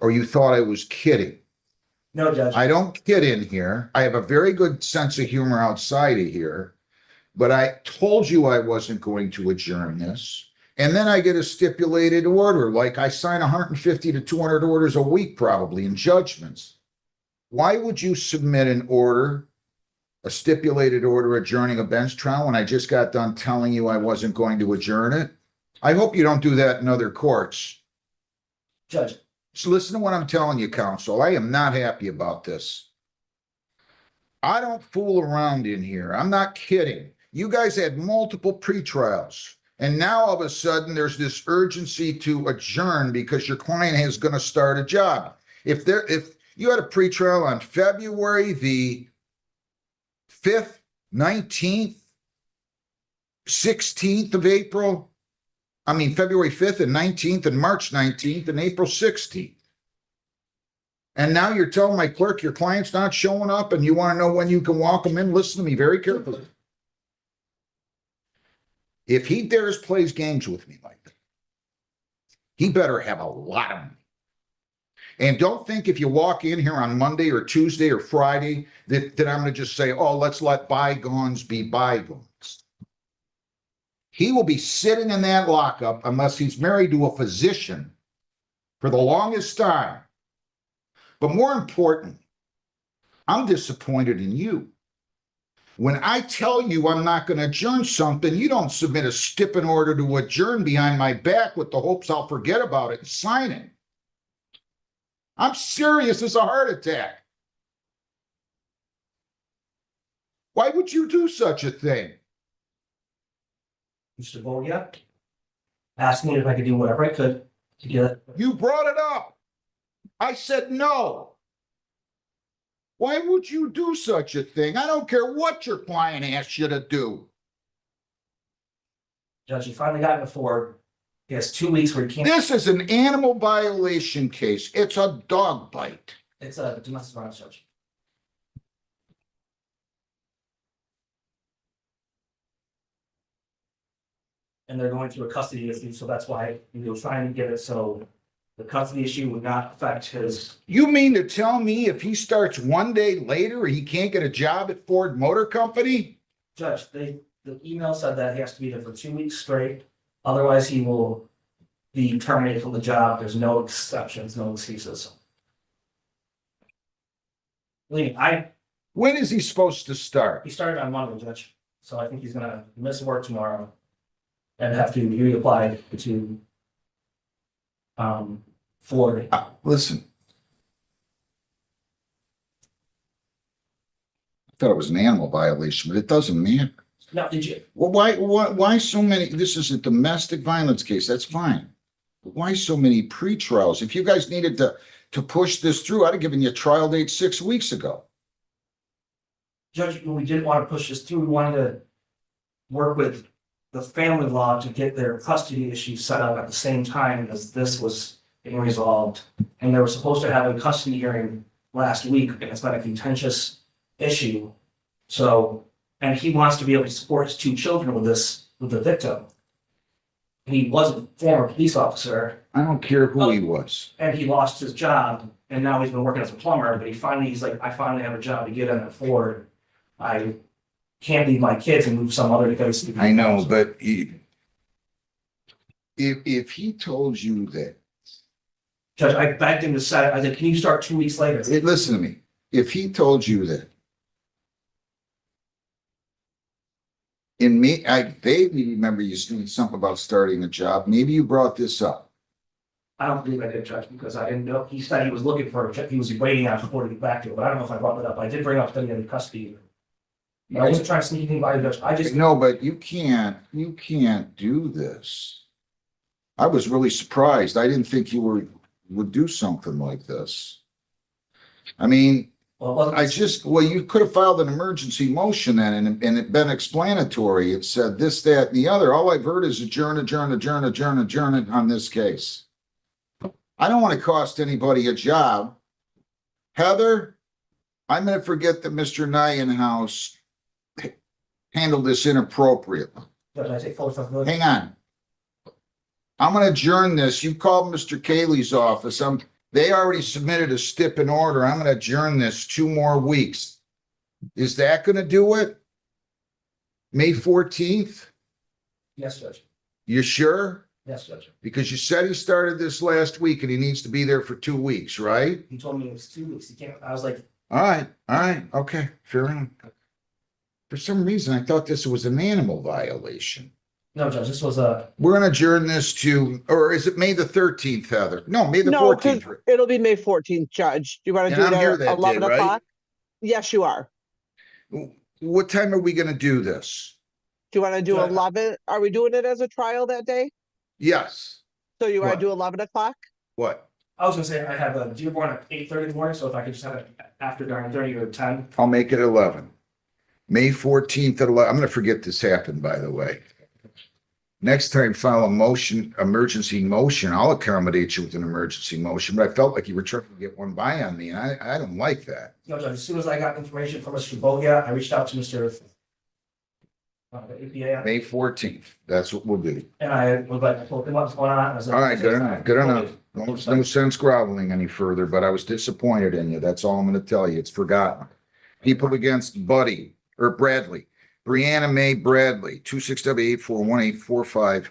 or you thought I was kidding. No, Judge. I don't kid in here. I have a very good sense of humor outside of here, but I told you I wasn't going to adjourn this. And then I get a stipulated order, like I sign 150 to 200 orders a week, probably in judgments. Why would you submit an order, a stipulated order adjourning a bench trial when I just got done telling you I wasn't going to adjourn it? I hope you don't do that in other courts. Judge. So listen to what I'm telling you, counsel. I am not happy about this. I don't fool around in here. I'm not kidding. You guys had multiple pretrials, and now all of a sudden there's this urgency to adjourn because your client is going to start a job. If you had a pretrial on February the 5th, 19th, 16th of April, February 5th and 19th and March 19th and April 16th. And now you're telling my clerk your client's not showing up and you want to know when you can walk them in? Listen to me very carefully. If he dares plays games with me like that, he better have a lot of money. And don't think if you walk in here on Monday or Tuesday or Friday that I'm going to just say, oh, let's let bygones be bygones. He will be sitting in that lockup unless he's married to a physician for the longest time. But more important, I'm disappointed in you. When I tell you I'm not going to adjourn something, you don't submit a stipend order to adjourn behind my back with the hopes I'll forget about it and sign it. I'm serious as a heart attack. Why would you do such a thing? Mr. Voglia asked me if I could do whatever I could to get it. You brought it up. I said no. Why would you do such a thing? I don't care what your client asked you to do. Judge, he finally got it before. He has 2 weeks where he can't. This is an animal violation case. It's a dog bite. It's a domestic violence, Judge. And they're going through a custody issue, so that's why he was trying to get it so the custody issue would not affect his. You mean to tell me if he starts 1 day later, he can't get a job at Ford Motor Company? Judge, the email said that he has to be there for 2 weeks straight. Otherwise, he will be terminated from the job. There's no exceptions, no excuses. When is he supposed to start? He started on Monday, Judge. So I think he's gonna miss work tomorrow and have to reapply to Ford. Listen. I thought it was an animal violation, but it doesn't matter. Now, did you? Well, why so many? This is a domestic violence case. That's fine. But why so many pretrials? If you guys needed to push this through, I'd have given you a trial date 6 weeks ago. Judge, we didn't want to push this through. We wanted to work with the family law to get their custody issue set up at the same time as this was being resolved. And they were supposed to have a custody hearing last week, and it's been a contentious issue. So, and he wants to be able to support his 2 children with the victim. He was a former police officer. I don't care who he was. And he lost his job, and now he's been working as a plumber, but he's like, I finally have a job to get in at Ford. I can't leave my kids and move some other place. I know, but if he told you that. Judge, I begged him to set it. I said, can you start 2 weeks later? Listen to me. If he told you that. I vaguely remember you saying something about starting a job. Maybe you brought this up. I don't believe I did, Judge, because I didn't know. He said he was looking for a job. He was waiting out for it to get back to it, but I don't know if I brought that up. I did bring up the custody. I wasn't trying to sneak anything by the judge. No, but you can't do this. I was really surprised. I didn't think you would do something like this. I mean, you could have filed an emergency motion then and it been explanatory. It said this, that, and the other. All I've heard is adjourn on this case. I don't want to cost anybody a job. Heather, I'm going to forget that Mr. Nienhouse handled this inappropriately. Judge, I take full responsibility. Hang on. I'm going to adjourn this. You called Mr. Cayley's office. They already submitted a stip in order. I'm gonna adjourn this 2 more weeks. Is that gonna do it? May 14th? Yes, Judge. You sure? Yes, Judge. Because you said he started this last week and he needs to be there for 2 weeks, right? He told me it was 2 weeks. He can't, I was like, All right, okay, fair enough. For some reason, I thought this was an animal violation. no, Judge, this was We're gonna adjourn this to, or is it May the 13th, Heather? No, May the No, 'cause 14th. it'll be May 14th, Judge. Do you want to And do I'm it here at that day, 11 right? o'clock? Yes, you are. What time are we gonna do this? Do you want to do Judge. 11? Are we doing it as a trial that day? Yes. So you want What? to do 11 o'clock? What? I was gonna say I have a Dearborn at 8:30 in the morning, so if I could just have it after 9:30 or 10. I'll make it 11. May 14th at 11. I'm gonna forget this happened, by the way. Next time, file a motion, emergency motion. I'll accommodate you with an emergency motion, but I felt like you were trying to get one by on me, and I don't like that. No, Judge, as soon as I got information from Mr. Bogia, I reached out to Mr. The EPA, May 14th, that's what we'll do. and I was like, I told him what's going on. I was like, All right, good enough, good enough. No sense groveling any further, but I was disappointed in you. That's all I'm gonna tell you. It's forgotten. People against Buddy, or Bradley, Brianna Mae Bradley, 26W841845,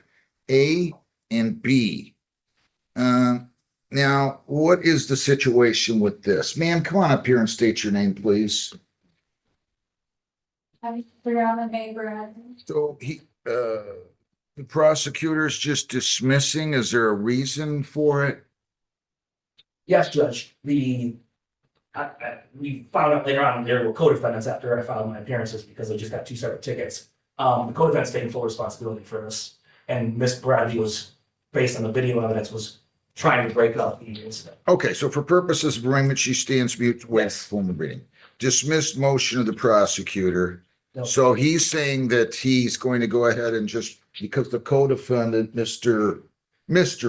A and B. Now, what is the situation with this? Ma'am, come on up here and state your name, please. I'm Brianna neighbor. So the prosecutor's just dismissing. Is there a reason for it? yes, Judge, we found out later on there were co-defendants after I filed my appearances because I just got 2 separate tickets. The co-defendants taking full responsibility for this, and Miss Bradley was, based on the video evidence, was trying to break up the incident. Okay, so for purposes of arraignment, she stands mute with Yes. formal reading. Dismissed motion of the prosecutor. No. So he's saying that he's going to go ahead and just, because the co-defendant, Mr.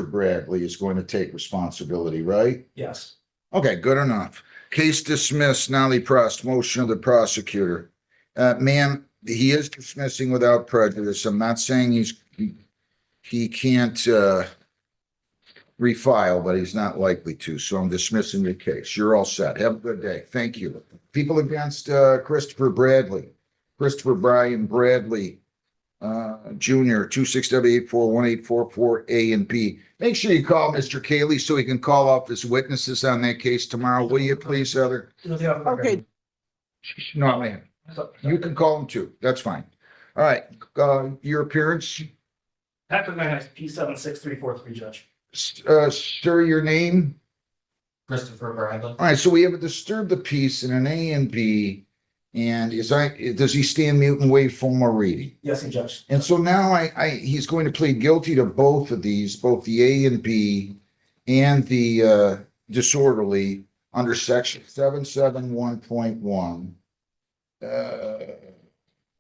Bradley, is going to take responsibility, right? Yes, Okay, good enough. Case dismissed, Nolly Prost, motion of the prosecutor. Ma'am, he is dismissing without prejudice. I'm not saying he can't refile, but he's not likely to, so I'm dismissing the case. You're all set. Have a good day. Thank you. People against Christopher Bradley. Christopher Brian Bradley, Junior, 26W841844 A and B. Make sure you call Mr. Cayley so he can call off his witnesses on that case tomorrow. Will you please, Heather? Okay, No, man, you can call him too. That's fine. All right, your appearance, Patrick Van P76343, Judge. sir, your name? Christopher Bradley. All right, so we have a disturb the peace in an A and B. And does he stand mute and waive formal reading? Yes, and Judge. And so now he's going to plead guilty to both of these, both the A and B and the disorderly under section 771.1.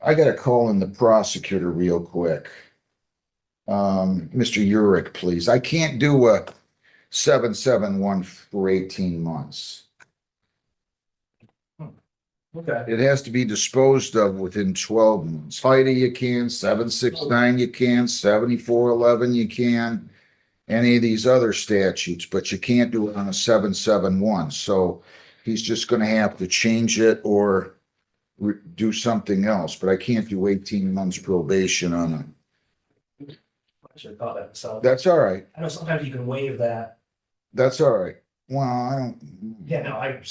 I got to call in the prosecutor real quick. Mr. Urick, please. I can't do a 771 for 18 months. Okay. It has to be disposed of within 12 months. HIDA you can, 769 you can, 7411 you can, any of these other statutes, but you can't do it on a 771. So he's just going to have to change it or do something else, but I can't do 18 months probation on it. I should have thought that myself. That's all right. I know sometimes you can waive that. That's all right. Well, I don't. Yeah, no, I.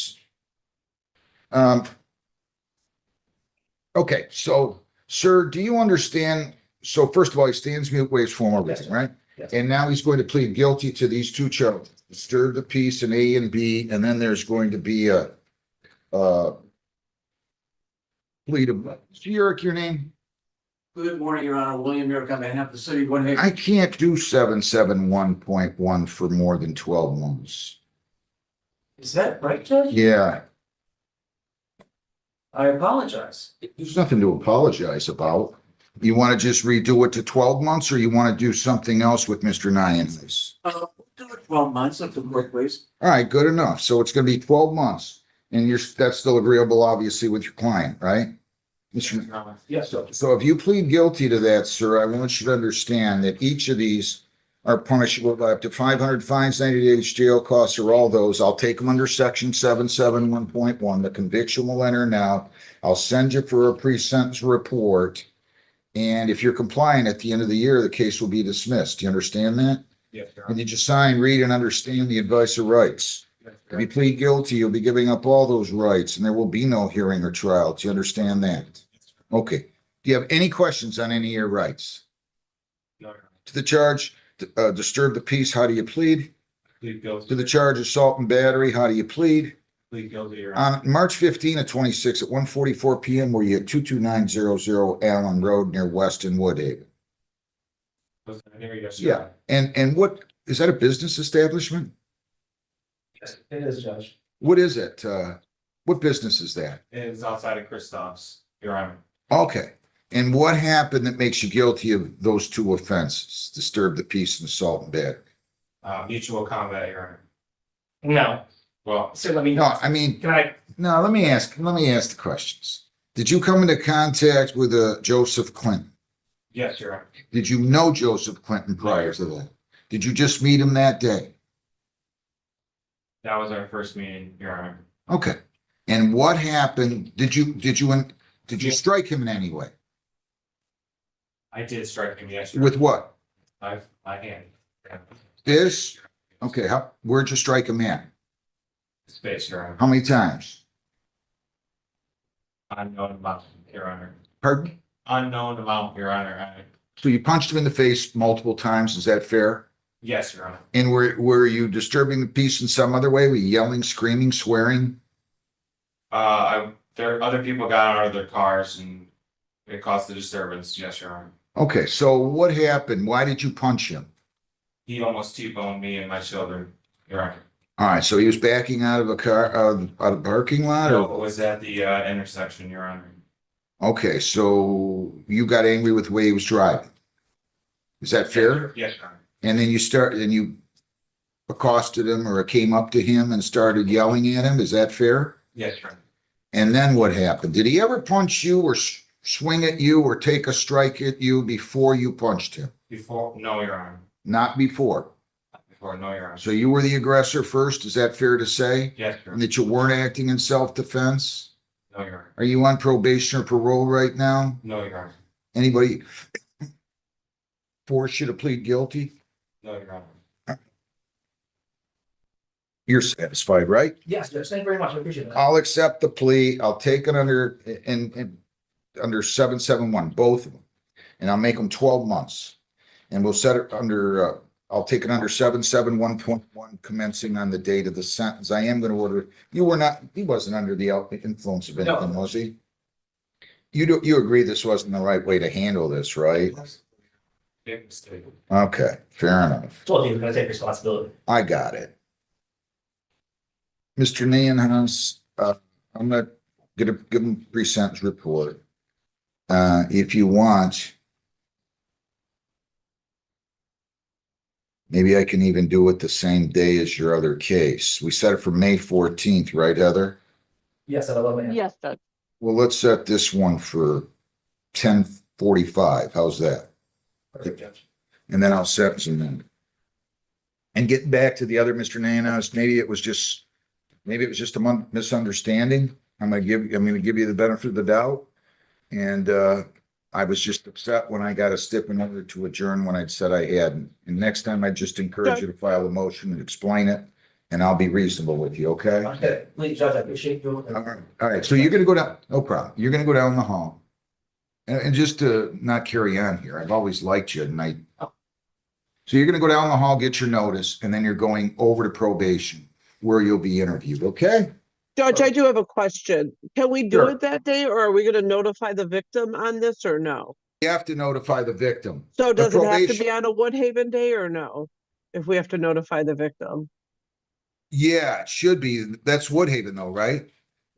Okay, so, sir, do you understand? So first of all, he stands mute, waives formal Yes, reading, right? yes. And now he's going to plead guilty to these 2 charges, disturb the peace in A and B, and then there's going to be a plea of, Urick, your name? Good morning, Your Honor. William York on behalf of the city of Winnipeg. I can't do 771.1 for more than 12 months. Is that right, Judge? Yeah, I apologize. there's nothing to apologize about. You want to just redo it to 12 months, or you want to do something else with Mr. Nyans? We'll do it 12 months if the court please. All right, good enough. So it's going to be 12 months, and that's still agreeable, obviously, with your client, right? Mr. Yes, So if you plead guilty to that, sir, I want you to understand that each of these are punishable by up to 500 fines, 90 days jail, costs, or all those. I'll take them under section 771.1. The conviction will enter now. I'll send you for a pre-sentence report. And if you're compliant at the end of the year, the case will be dismissed. Do you understand that? Yes, Your And Honor. did you sign, read, and understand the advice of rights? Yes, Your If you Honor. plead guilty, you'll be giving up all those rights, and there will be no hearing or trial. Do you understand that? Okay. Do you have any questions on any of your rights? No, Your Honor. To the charge, disturb the peace, how do you plead? Plead guilty. To the charge of assault and battery, how do you plead? Plead guilty, Your Honor. On March 15 of 26 at 1:44 PM, were you at 22900 Allen Road near Weston Woodhaven? Was I there? Yes, Your Yeah. Honor. And what, is that a business establishment? Yes, it is, Judge. What is it? What business is that? It's outside of Christoph's, Your Honor. Okay. And what happened that makes you guilty of those two offenses? Disturb the peace and assault and battery? Mutual combat, Your Honor. No, Well, so let me, No, I mean, can I, no, let me ask the questions. Did you come into contact with Joseph Clinton? yes, Your Honor. Did you know Joseph Clinton prior to that? Did you just meet him that day? That was our first meeting, Your Honor. Okay. And what happened? Did you strike him in any way? I did strike him, yes, Your With what? Honor. My hand. This? Okay, where'd you strike him at? Space, Your Honor. How many times? Unknown amount, Your Honor. Pardon? Unknown amount, Your Honor. So you punched him in the face multiple times, is that fair? Yes, Your Honor. And were you disturbing the peace in some other way? Were you yelling, screaming, swearing? Other people got out of their cars and it caused the disturbance. Yes, Your Honor. Okay, so what happened? Why did you punch him? He almost T-boned me and my children, Your Honor. All right, so he was backing out of a car, out of a parking lot, No, or? it was at the intersection, Your Honor. Okay, so you got angry with the way he was driving. Is that fair? Yes, Your Honor. And then you accosted him or came up to him and started yelling at him. Is that fair? Yes, Your Honor. And then what happened? Did he ever punch you or swing at you or take a strike at you before you punched him? No, Your Honor. Not before. No, Your Honor. So you were the aggressor first. Is that fair to say? Yes, Your And Honor. that you weren't acting in self-defense? No, Your Honor. Are you on probation or parole right now? No, Your Honor. Anybody force you to plead guilty? No, Your Honor. You're satisfied, right? yes, Judge, thank you very much, I appreciate that. I'll accept the plea. I'll take it under, under 771, both of them. And I'll make them 12 months. And we'll set it under, I'll take it under 771.1 commencing on the date of the sentence. I am going to order, he wasn't under the influence of anything, was he? You agree this wasn't the right way to handle this, right? Big mistake. Okay, fair enough. Told you, I'm gonna take responsibility. I got it. Mr. Nanhouse, I'm gonna give him pre-sentence report. If you want, maybe I can even do it the same day as your other case. We set it for May 14th, right, Heather? Yes, at 11 a.m. Yes, Judge. Well, let's set this one for 10:45. How's that? Perfect, Judge. And then I'll sentence him then. And getting back to the other Mr. Nanhouse, maybe it was just a misunderstanding. I'm gonna give you the benefit of the doubt. And I was just upset when I got a stipend order to adjourn when I'd said I hadn't. And next time I just encourage you to file a motion and explain it, and I'll be reasonable with you, okay? Okay, please, Judge, I appreciate you. All right, so you're gonna go down, no problem. You're gonna go down the hall. And just to not carry on here, I've always liked you and so you're gonna go down the hall, get your notice, and then you're going over to probation where you'll be interviewed, okay? Judge, I do have a question. Can we do Sure. it that day, or are we gonna notify the victim on this, or no? You have to notify the victim. So does it have to probation- be on a Woodhaven day or no? If we have to notify the victim? Yeah, it should be. That's Woodhaven though, right?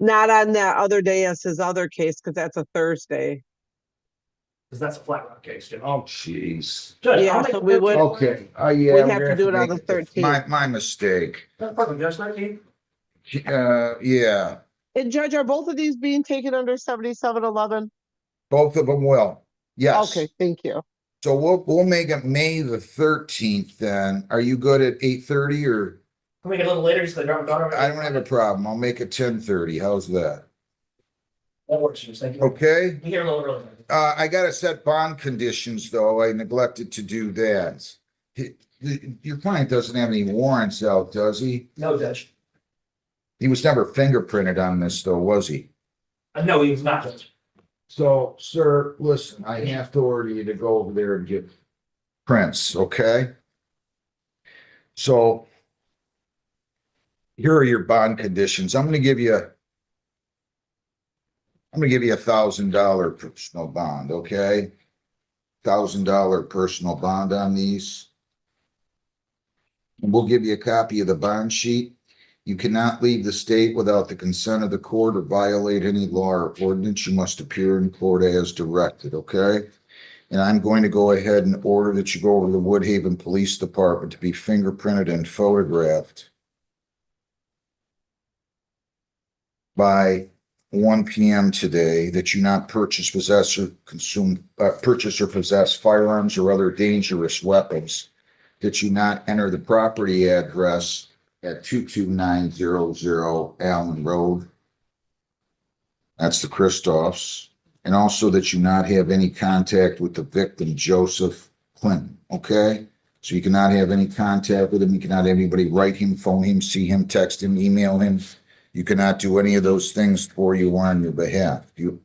Not on that other day as his other case, because that's a Thursday. Because that's a flat rock case, Judge. Oh, jeez. Judge, Yeah, I'll make so it we would- Okay, yeah. We we're have to gonna do it on make the 13th. My mistake. No problem, Judge, 13. Yeah, And Judge, are both of these being taken under 7711? both of them will. Yes. Okay, thank you. So we'll make it May the 13th then. Are you good at 8:30 or? Can we make it a little later, just the daughter? I don't have a problem. I'll make it 10:30. How's that? That works, Chief. Thank you. Okay? Be here a little early. I gotta set bond conditions, though. I neglected to do that. Your client doesn't have any warrants out, does he? No, Judge. He was never fingerprinted on this, though, was he? No, he was not, Judge. So, sir, listen, I have to order you to go over there and get prints, okay? So here are your bond conditions. I'm gonna give you $1,000 personal bond, okay? $1,000 personal bond on these. And we'll give you a copy of the bond sheet. You cannot leave the state without the consent of the court or violate any law or ordinance. You must appear in court as directed, okay? And I'm going to go ahead and order that you go over to the Woodhaven Police Department to be fingerprinted and photographed by 1 p.m. today, that you not purchase, possess, or possess firearms or other dangerous weapons, that you not enter the property address at 22900 Allen Road. That's the Christophs. And also that you not have any contact with the victim, Joseph Clinton, okay? So you cannot have any contact with him. You cannot have anybody write him, phone him, see him, text him, email him. You cannot do any of those things for you or on your behalf. Do you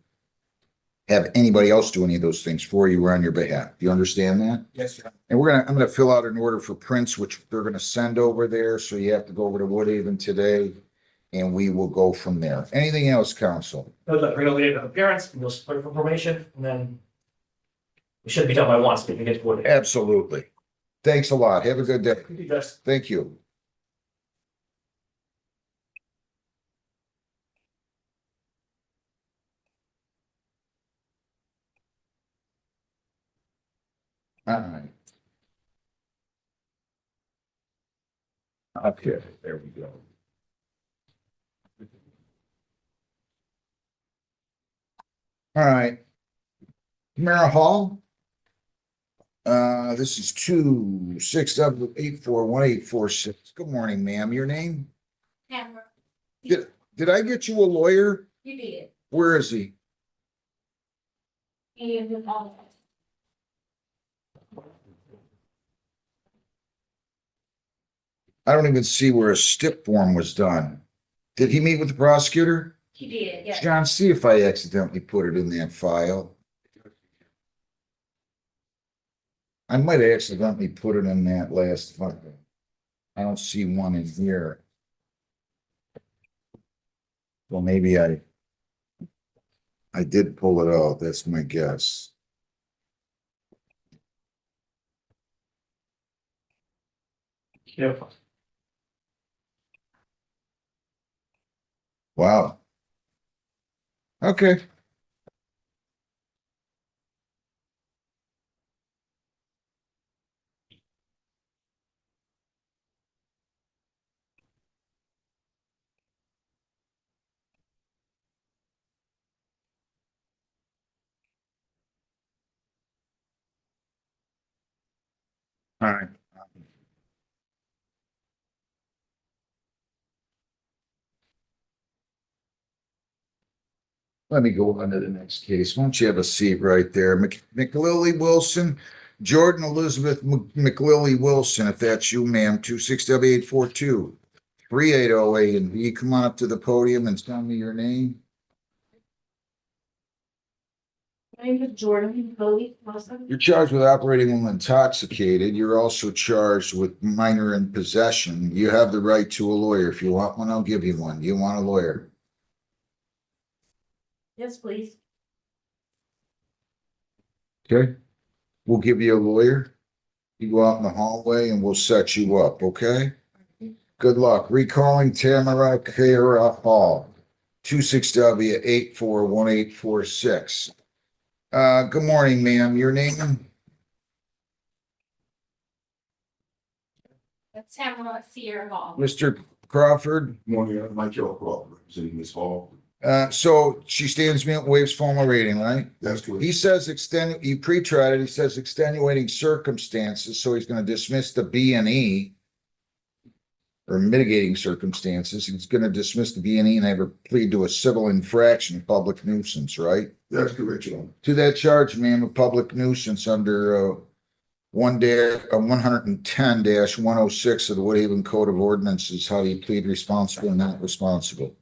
have anybody else do any of those things for you or on your behalf? Do you understand that? Yes, sir. And I'm gonna fill out an order for prints, which they're gonna send over there, so you have to go over to Woodhaven today, and we will go from there. Anything else, counsel? No, Judge, bring a later appearance, and we'll split for information, and then we should be done by once, so we can get to it. Absolutely. Thanks a lot. Have a good day. Thank you, Judge. Thank you. All right. Okay, there we go. All right. Mara Hall. This is 2-6-8-4-1-8-4-6. Good morning, ma'am. Your name? Hammer. Did I get you a lawyer? You did. Where is he? And all. I don't even see where a stip form was done. Did he meet with the prosecutor? He did, yes. John, see if I accidentally put it in that file. I might have accidentally put it in that last file. I don't see one in here. Well, maybe I did pull it out. That's my guess. Yep. Wow. Okay. All right. Let me go on to the next case. Why don't you have a seat right there? McLily Wilson, Jordan Elizabeth McLily Wilson, if that's you, ma'am, 2-6-8-4-2-3-8-0-A and B. Come on up to the podium and tell me your name. My name is Jordan Bowie Wilson. You're charged with operating while intoxicated. You're also charged with minor in possession. You have the right to a lawyer. If you want one, I'll give you one. Do you want a lawyer? Yes, please. Okay. We'll give you a lawyer. You go out in the hallway and we'll set you up, okay? Good luck. Recalling Tamara Kara Hall, 26W841846. Good morning, ma'am. Your name? That's Tamara Sierra Hall. Mr. Crawford? Morning, Mike Crawford, representing Ms. Hall. So she stands mute, waives formal reading, right? That's correct. He says you pre-tried it, he says extenuating circumstances, so he's gonna dismiss the B and E. Or mitigating circumstances, he's gonna dismiss the B and E and have her plead to a civil infraction, public nuisance, right? That's correct, Your Honor. To that charge, ma'am, of public nuisance under 110-106 of the Woodhaven Code of Ordinances, how do you plead responsible and not responsible?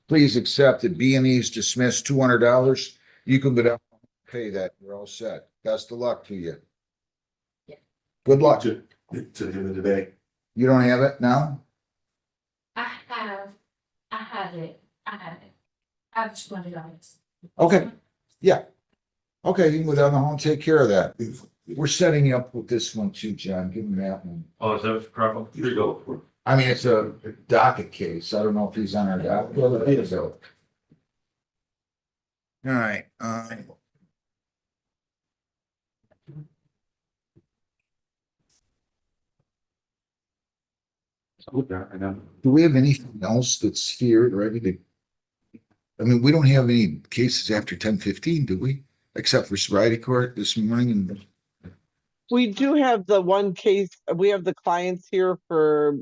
Please accept that B and E is dismissed, $200. You can go down and pay that. You're all set. Best of luck to you. Good luck. To the end of the day. You don't have it now? I have it. I have $20. Okay. Yeah. Okay, you can go down the hall and take care of that. We're setting you up with this one too, John. Give him that one. Oh, is that problem? Here you go. I mean, it's a docket case. I don't know if he's on our docket. Well, it is though. All right, do we have anything else that's here ready to? I mean, we don't have any cases after 10:15, do we? Except for sobriety court this morning and. We do have the one case, we have the clients here for,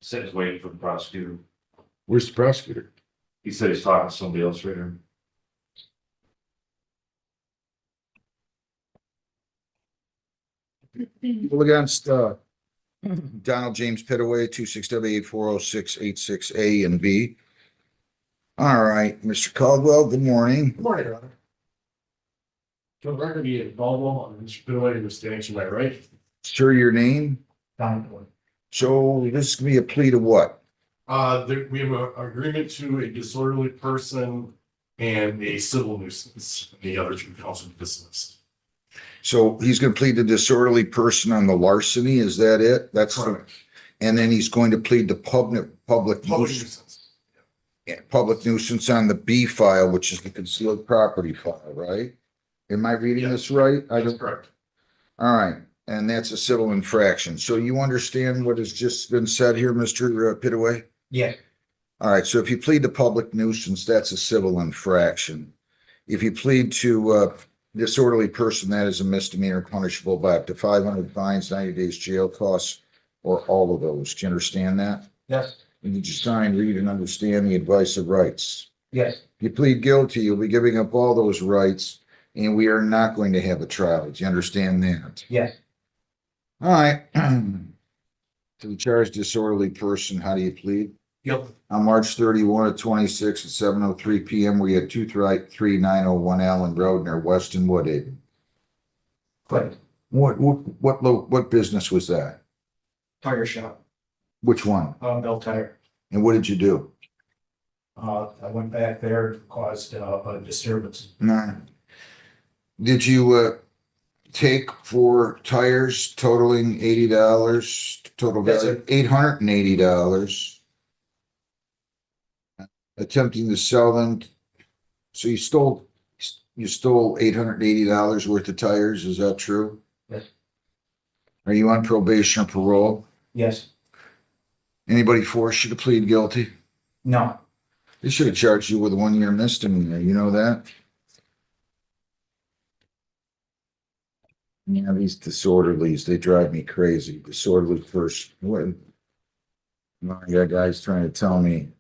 Said he's waiting for the prosecutor. Where's the prosecutor? He said he's talking to somebody else right now. People against, Donald James Pittaway, 26W840686A and B. All right, Mr. Caldwell, good morning. Good morning, Your Honor. So the record be Caldwell on Mr. Pittaway, who's standing to my right. Sir, your name? Don Pittaway. So this is gonna be a plea to what? We have an agreement to a disorderly person and a civil nuisance. The other two can also be dismissed. So he's gonna plead the disorderly person on the larceny, is that it? That's, Correct. and then he's going to plead the public Public nuisance, nuisance. public nuisance on the B file, which is the concealed property file, right? Am I reading this right? I That's don't, correct. all right, and that's a civil infraction. So you understand what has just been said here, Mr. Pittaway? Yeah. All right, so if you plead to public nuisance, that's a civil infraction. If you plead to disorderly person, that is a misdemeanor punishable by up to 500 fines, 90 days jail costs, or all of those. Do you understand that? Yes. And you just sign, read, and understand the advice of rights. Yes. If you plead guilty, you'll be giving up all those rights, and we are not going to have a trial. Do you understand that? Yes. All right. To the charged disorderly person, how do you plead? Guilty. On March 31 of 26 at 7:03 PM, we had 23901 Allen Road near Weston Woodhaven. Correct. What business was that? Tire shop, Which one? Bell Tire. And what did you do? I went back there, caused a disturbance. Nah. Did you take 4 tires totaling $80, total That's value $880? Attempting to sell them. So you stole $880 worth of tires, is that true? Yes. Are you on probation or parole? Yes. Anybody force you to plead guilty? No. They should have charged you with a 1-year misdemeanor, you know that? Yeah, these disorderlies, they drive me crazy. Disorderly first. What? I got guys trying to tell me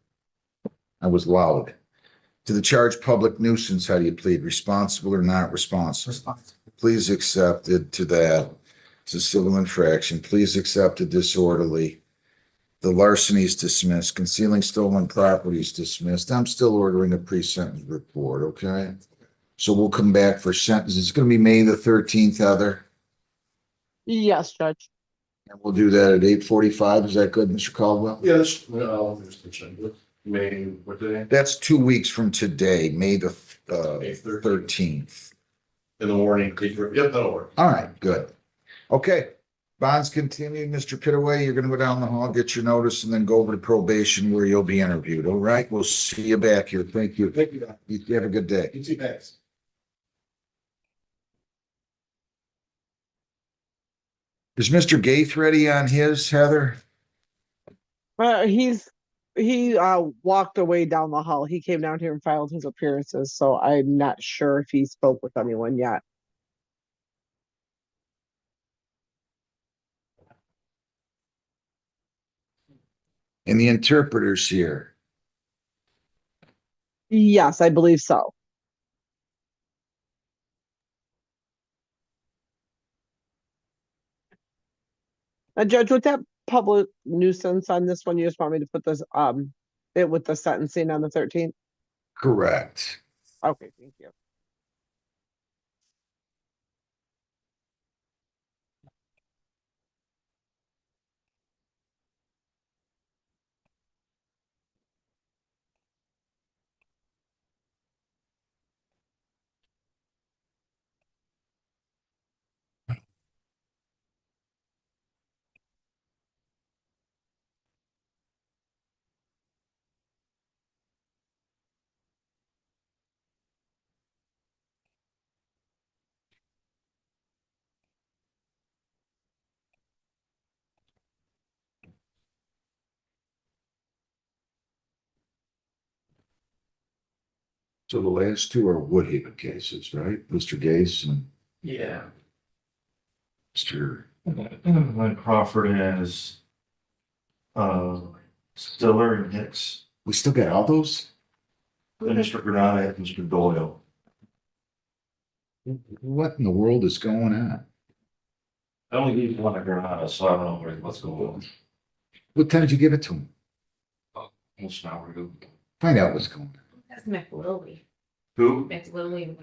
I was loud. To the charge public nuisance, how do you plead? Responsible or not responsible? Response. Please accept it to that. It's a civil infraction. Please accept it disorderly. The larceny is dismissed. Concealing stolen property is dismissed. I'm still ordering a pre-sentence report, okay? So we'll come back for sentence. It's gonna be May the 13th, Heather. yes, Judge. And we'll do that at 8:45. Is that good, Mr. Caldwell? Yes, there's the check. May, what day? That's 2 weeks from today, May the May 13th. In the morning. Yep, that'll work. All right, good. Okay, bonds continued, Mr. Pittaway. You're gonna go down the hall, get your notice, and then go over to probation where you'll be interviewed. All right, we'll see you back here. Thank you. Thank you, Don. You have a good day. You too, thanks. Is Mr. Gaith ready on his, Heather? He walked away down the hall. He came down here and filed his appearances, so I'm not sure if he spoke with anyone yet. And the interpreter's here. Yes, I believe so. Judge, with that public nuisance on this one, you just want me to put this it with the sentencing on the 13th? Correct. Okay, thank you. So the last two are Woodhaven cases, right? Mr. Gase and Yeah. Mr. And then Crawford has, Stiller and Hicks, We still got all those? then Mr. Granada and Mr. Doyle. What in the world is going on? I only gave one to Granada, so I don't know what's going on. What time did you give it to him? Almost an hour ago. Find out what's going on. That's McNally. Who? McNally.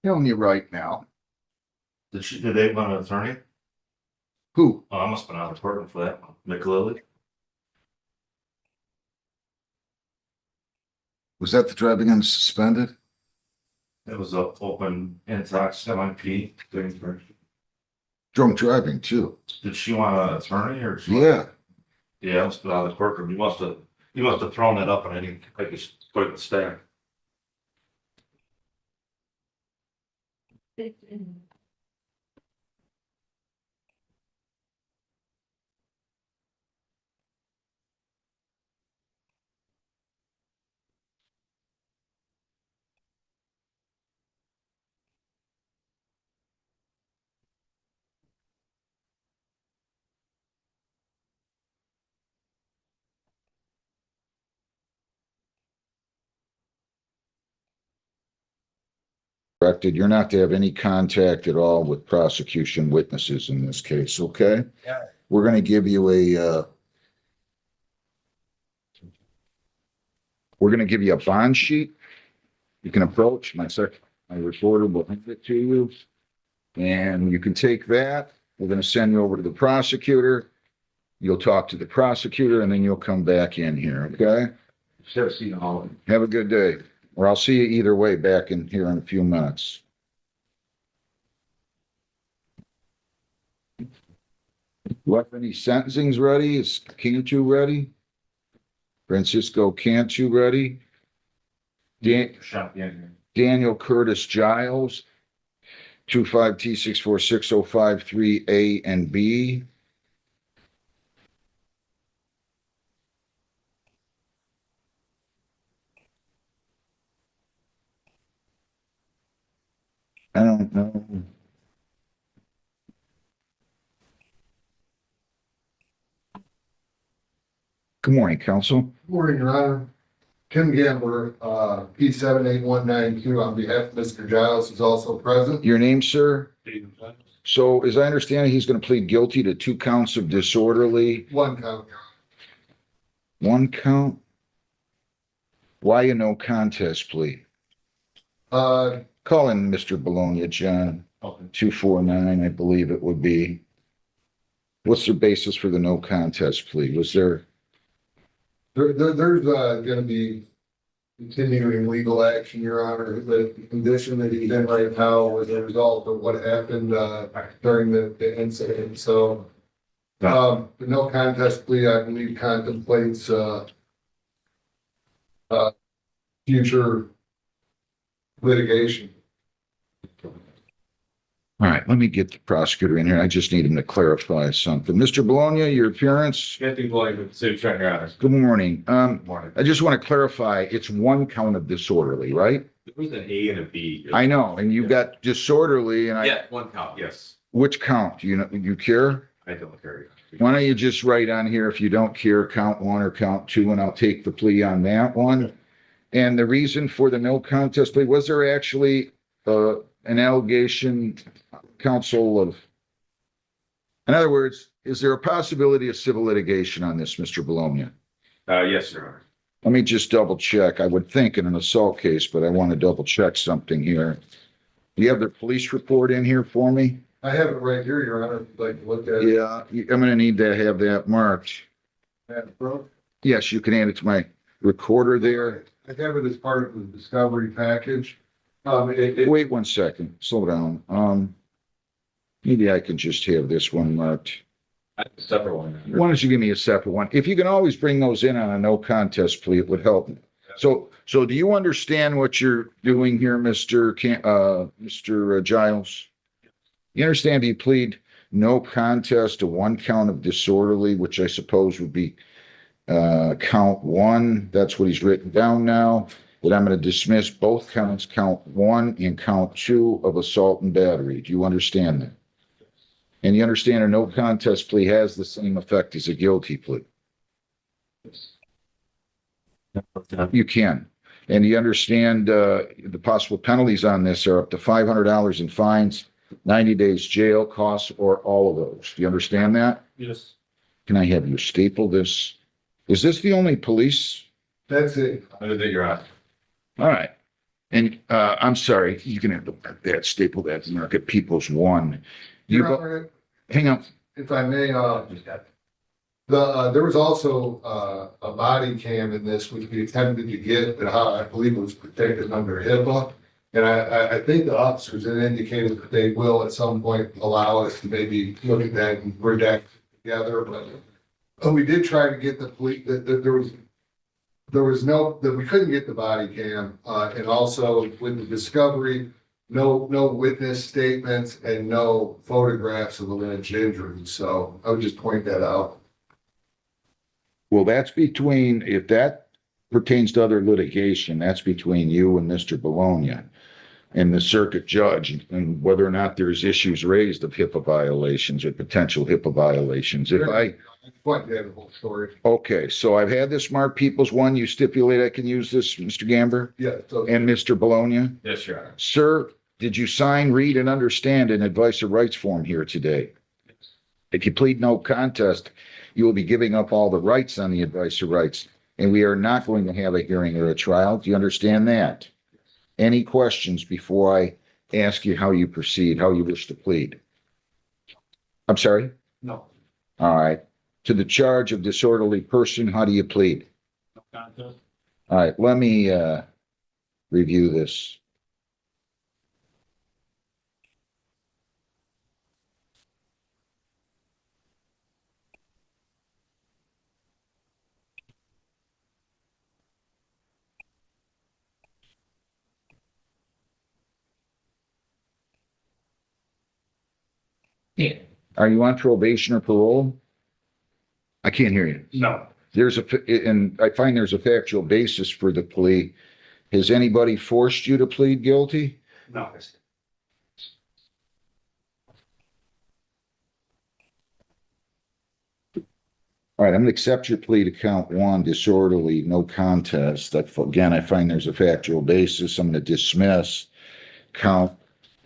Telling you right now. Did they want an attorney? Who? Oh, I must have been out of court for that one. McLilly? Was that the driving unsuspended? It was a open intox MIP thing for. Drunk driving too. Did she want an attorney or? Yeah. Yeah, I must have been out of the courtroom. You must have thrown that up and I didn't, I just put it in the stack. Corrected. You're not to have any contact at all with prosecution witnesses in this case, okay? Yeah. We're gonna give you we're gonna give you a bond sheet. You can approach my reporter will hand it to you. And you can take that. We're gonna send you over to the prosecutor. You'll talk to the prosecutor and then you'll come back in here, okay? Have a good day. Or I'll see you either way back in here in a few minutes. You have any sentencings ready? Is Cantu ready? Francisco Cantu ready? Shot the engineer. Daniel Curtis Giles, 25T646053A and B. I don't know. Good morning, counsel. Morning, Your Honor. Tim Gambler, P78192 on behalf of Mr. Giles is also present. Your name, sir? So as I understand it, he's going to plead guilty to 2 counts of disorderly. One count, Your 1 count? Why a no contest plea? Honor. Call in Mr. Bologna, John, Okay. 249, I believe it would be. What's the basis for the no contest plea? Was there, There's gonna be continuing legal action, Your Honor. The condition that he's in right now was a result of what happened, during the incident, so. The no contest plea, I believe, contemplates, future litigation. All right, let me get the prosecutor in here. I just need him to clarify something. Mr. Bologna, your appearance? Anthony Lloyd with the City Attorney, Your Honor. Good morning. Morning. I just want to clarify, it's one count of disorderly, right? There was an A and a B. I know, and you got disorderly and Yeah, one count, yes. which count? Do you care? I don't care. Why don't you just write on here, if you don't care, count 1 or count 2, and I'll take the plea on that one. And the reason for the no contest plea, was there actually, an allegation, counsel of, in other words, is there a possibility of civil litigation on this, Mr. Bologna? Yes, Your Honor. Let me just double check. I would think in an assault case, but I want to double check something here. Do you have the police report in here for me? I have it right here, Your Honor, if you'd like to look at it. Yeah, I'm gonna need to have that marked. Yes, you can add it to my recorder there. I have it as part of the discovery package. It Wait 1 second, slow down. Maybe I can just have this one marked. Separate one. Why don't you give me a separate one? If you can always bring those in on a no contest plea, it would help. So do you understand what you're doing here, Mr. Giles? You understand you plead no contest to 1 count of disorderly, which I suppose would be count 1. That's what he's written down now. That I'm going to dismiss both counts, count 1 and count 2 of assault and battery. Do you understand that? And you understand a no contest plea has the same effect as a guilty plea? You can. And you understand the possible penalties on this are up to $500 in fines, 90 days jail, costs, or all of those. Do you understand that? Yes. Can I have you staple this? Is this the only police? That's it. Under the, Your Honor. All right. And I'm sorry, you can have that staple that market People's 1. You Your go, Honor, hang on. if I may, there was also a body cam in this, which we attempted to get, but I believe it was protected under HIPAA. And I think the officers had indicated that they will at some point allow us to maybe look at that and redact together, but we did try to get the police, that there was no, that we couldn't get the body cam, and also with the discovery, no witness statements and no photographs of alleged injuries. So I would just point that out. Well, that's between, if that pertains to other litigation, that's between you and Mr. Bologna and the circuit judge, and whether or not there's issues raised of HIPAA violations or potential HIPAA violations. Point that whole story. Okay, so I've had this marked People's 1. You stipulate I can use this, Mr. Gamber Yeah. So and Mr. Bologna? Yes, Your Honor. Sir, did you sign, read, and understand an advice of rights form here today? If you plead no contest, you will be giving up all the rights on the advice of rights, and we are not going to have a hearing or a trial. Do you understand that? Any questions before I ask you how you proceed, how you wish to plead? I'm sorry? No. All right. To the charge of disorderly person, how do you plead? No contest. All right, let me review this. Are you on probation or parole? I can't hear you. No. And I find there's a factual basis for the plea. Has anybody forced you to plead guilty? No. All right, I'm gonna accept your plea to count 1, disorderly, no contest. Again, I find there's a factual basis. I'm gonna dismiss count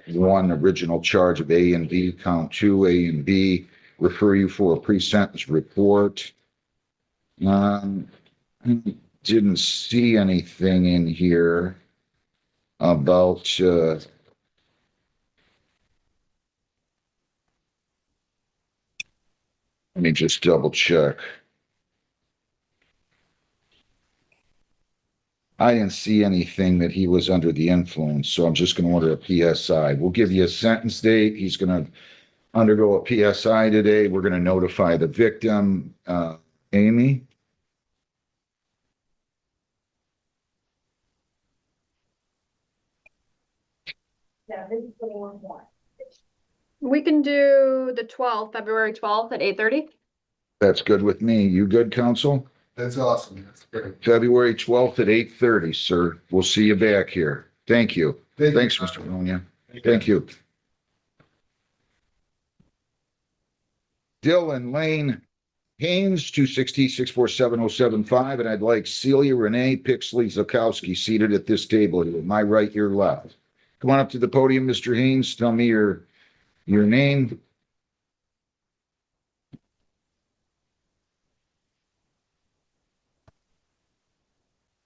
1, original charge of A and B, count 2, A and B, refer you for a pre-sentence report. Didn't see anything in here about, let me just double check. I didn't see anything that he was under the influence, so I'm just gonna order a PSI. We'll give you a sentence date. He's gonna undergo a PSI today. We're gonna notify the victim, Amy. We can do the 12th, February 12th at 8:30. That's good with me. You good, counsel? That's awesome. That's great. February 12th at 8:30, sir. We'll see you back here. Thank you. Thanks, Mr. Ronya. Thank you. Dylan Lane Haynes, 260-647-075, and I'd like Celia Renee Pixley Zakowski seated at this table here. My right, your left. Come on up to the podium, Mr. Haynes. Tell me your name.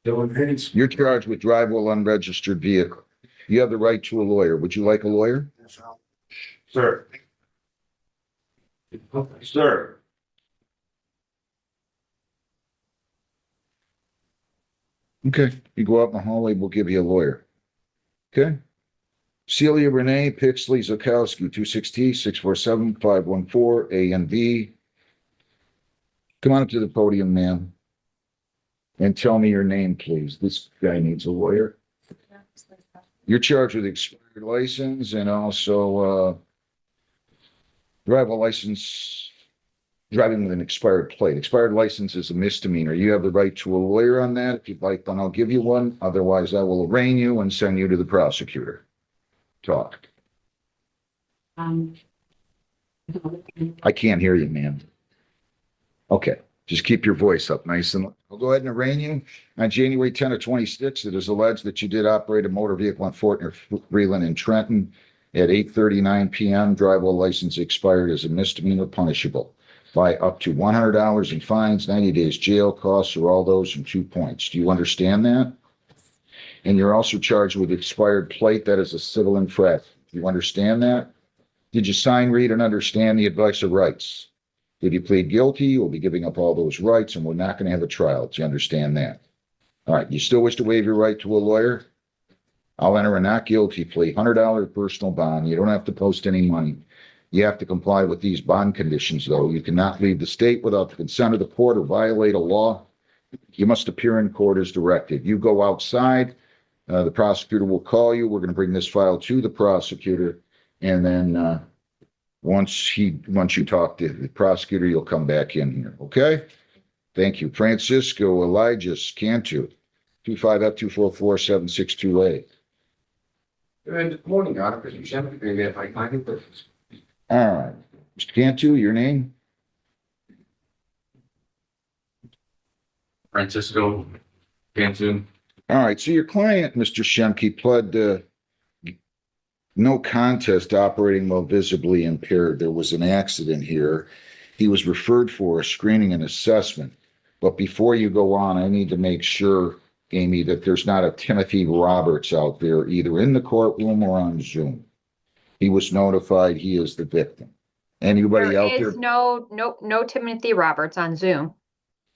Dylan Haynes. You're charged with drive while unregistered vehicle. You have the right to a lawyer. Would you like a lawyer? Sir. Sir. Okay, you go out in the hallway, we'll give you a lawyer. Okay? Celia Renee Pixley Zakowski, 260-647-514, A and B. Come on up to the podium, ma'am. And tell me your name, please. This guy needs a lawyer. You're charged with expired license and also driver license, driving with an expired plate. Expired license is a misdemeanor. You have the right to a lawyer on that. If you'd like one, I'll give you one. Otherwise, I will arraign you and send you to the prosecutor. Talk. I can't hear you, ma'am. Okay, just keep your voice up nice and I'll go ahead and arraign you. On January 10 of 26, it is alleged that you did operate a motor vehicle on Fort near Freeland in Trenton at 8:39 p.m. Driver license expired as a misdemeanor, punishable by up to $100 in fines, 90 days jail, costs, or all those in 2 points. Do you understand that? And you're also charged with expired plate. That is a civil infraction. Do you understand that? Did you sign, read, and understand the advice of rights? Did you plead guilty? You'll be giving up all those rights, and we're not going to have a trial. Do you understand that? All right. You still wish to waive your right to a lawyer? I'll enter a not guilty plea, $100 personal bond. You don't have to post any money. You have to comply with these bond conditions, though. You cannot leave the state without the consent of the court or violate a law. You must appear in court as directed. You go outside, the prosecutor will call you. We're going to bring this file to the prosecutor, and then once you talk to the prosecutor, you'll come back in here. Okay? Thank you. Francisco Elijah Cantu, 25F2447628. Good morning, Your Honor. Mr. Chairman, if I can, All right. Mr. Cantu, your name? Francisco Cantu. All right. So your client, Mr. Shemke, pled no contest operating while visibly impaired. There was an accident here. He was referred for a screening and assessment. But before you go on, I need to make sure, Amy, that there's not a Timothy Roberts out there, either in the courtroom or on Zoom. He was notified he is the victim. Anybody out there? There is no Timothy Roberts on Zoom.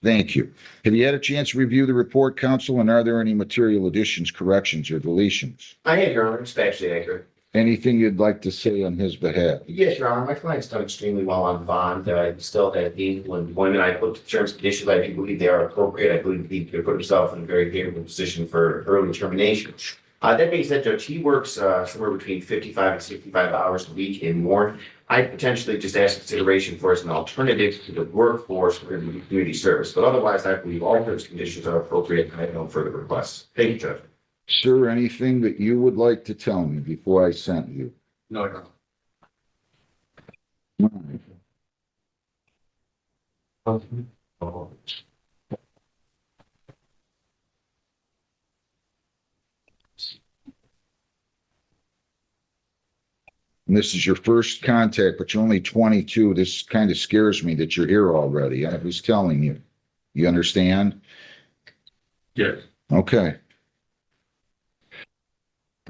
Thank you. Have you had a chance to review the report, counsel, and are there any material additions, corrections, or deletions? I have, Your Honor. It's factually accurate. Anything you'd like to say on his behalf? Yes, Your Honor. My client's done extremely well on bond. I still have gainful employment. I put terms and conditions. I do believe they are appropriate. I believe he could put himself in a very favorable position for early termination. That being said, Judge, he works somewhere between 55 and 65 hours a week and more. I potentially just ask consideration for as an alternative to the workforce or the community service, but otherwise, I believe all those conditions are appropriate and I have no further requests. Thank you, Judge. Sir, anything that you would like to tell me before I sent you? No, Your Honor. And this is your first contact, but you're only 22. This kind of scares me that you're here already. I was telling you. You understand? Yes. Okay.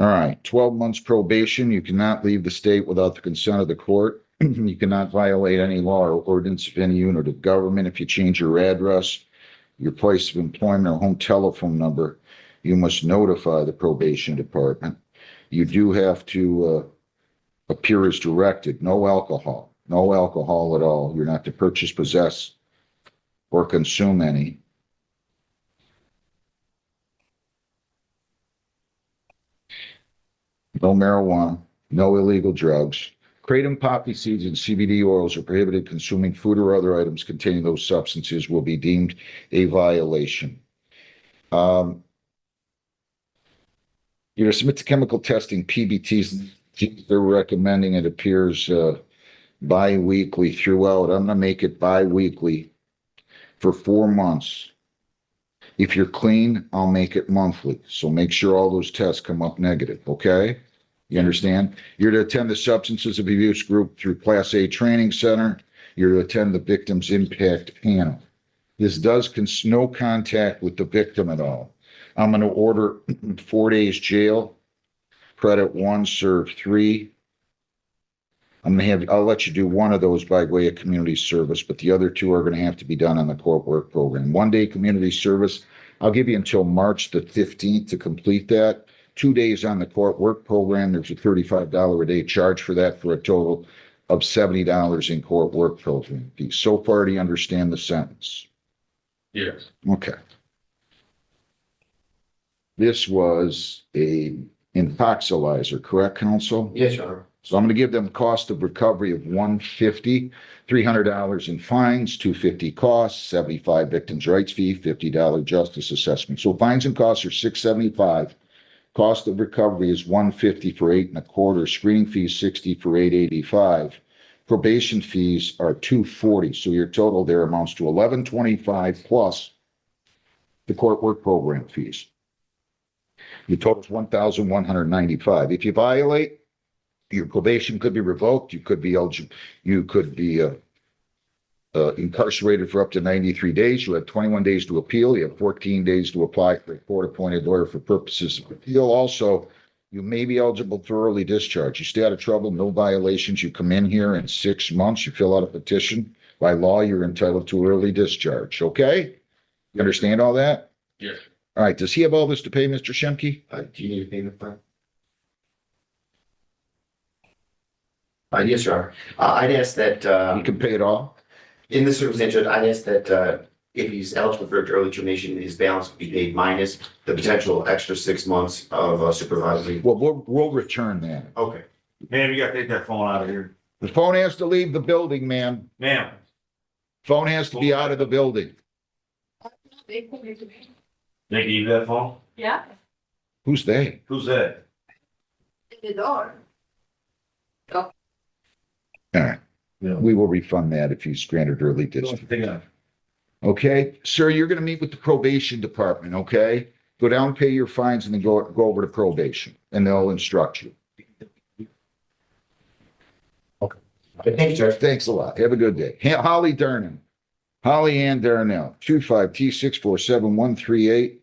All right. 12 months probation. You cannot leave the state without the consent of the court. You cannot violate any law or ordinance of any unit of government if you change your address, your place of employment, or home telephone number. you must notify the probation department. You do have to, appear as directed. No alcohol at all. You're not to purchase, possess, or consume any. No marijuana, no illegal drugs. Kratom poppy seeds and CBD oils are prohibited. Consuming food or other items containing those substances will be deemed a violation. You're to submit to chemical testing, PBTs. They're recommending, it appears, bi-weekly throughout. I'm gonna make it bi-weekly for 4 months. If you're clean, I'll make it monthly. So make sure all those tests come up negative, okay? You understand? You're to attend the Substances Abuse Group through Class A Training Center. You're to attend the Victims Impact Panel. This does no contact with the victim at all. I'm going to order 4 days jail, credit 1, serve 3. I'll let you do one of those by way of community service, but the other 2 are going to have to be done on the court work program. 1 day community service. I'll give you until March the 15th to complete that. 2 days on the court work program. There's a $35 a day charge for that, for a total of $70 in court work program fees. So far, do you understand the sentence? Yes. Okay. This was a intoxilizer, correct, counsel? Yes, Your Honor. So I'm going to give them cost of recovery of $150, $300 in fines, $250 costs, 75 victims' rights fee, $50 justice assessment. So fines and costs are $675. Cost of recovery is $150 for 8 1/4. Screening fees $60 for 885. Probation fees are $240. So your total there amounts to $1125 plus the court work program fees. Your total is $1,195. If you violate, your probation could be revoked. You could be eligible. You could be incarcerated for up to 93 days. You have 21 days to appeal. You have 14 days to apply for a court-appointed lawyer for purposes of appeal. Also, you may be eligible for early discharge. You stay out of trouble, no violations. You come in here in 6 months. You fill out a petition. By law, you're entitled to early discharge. Okay? You understand all that? Yes. All right. Does he have all this to pay, Mr. Shemke? Do you need a payment plan? Yes, Your Honor. I'd ask that, He can pay it all? in this circumstance, Judge, I'd ask that, if he's eligible for early termination, his balance would be paid minus the potential extra 6 months of supervisory. Well, we'll return that. Okay. Man, you gotta take that phone out of here. The phone has to leave the building, ma'am. Ma'am. Phone has to be out of the building. They put me to- They gave you that phone? Yeah, Who's they? Who's that? in the door. All right. Yeah. We will refund that if he's granted early discharge. Take it out. Okay, sir, you're gonna meet with the probation department, okay? Go down, pay your fines, and then go over to probation, and they'll instruct you. Okay, thank you, Judge. Thanks a lot. Have a good day. Holly Darnell. Holly Ann Darnell, 25T647138.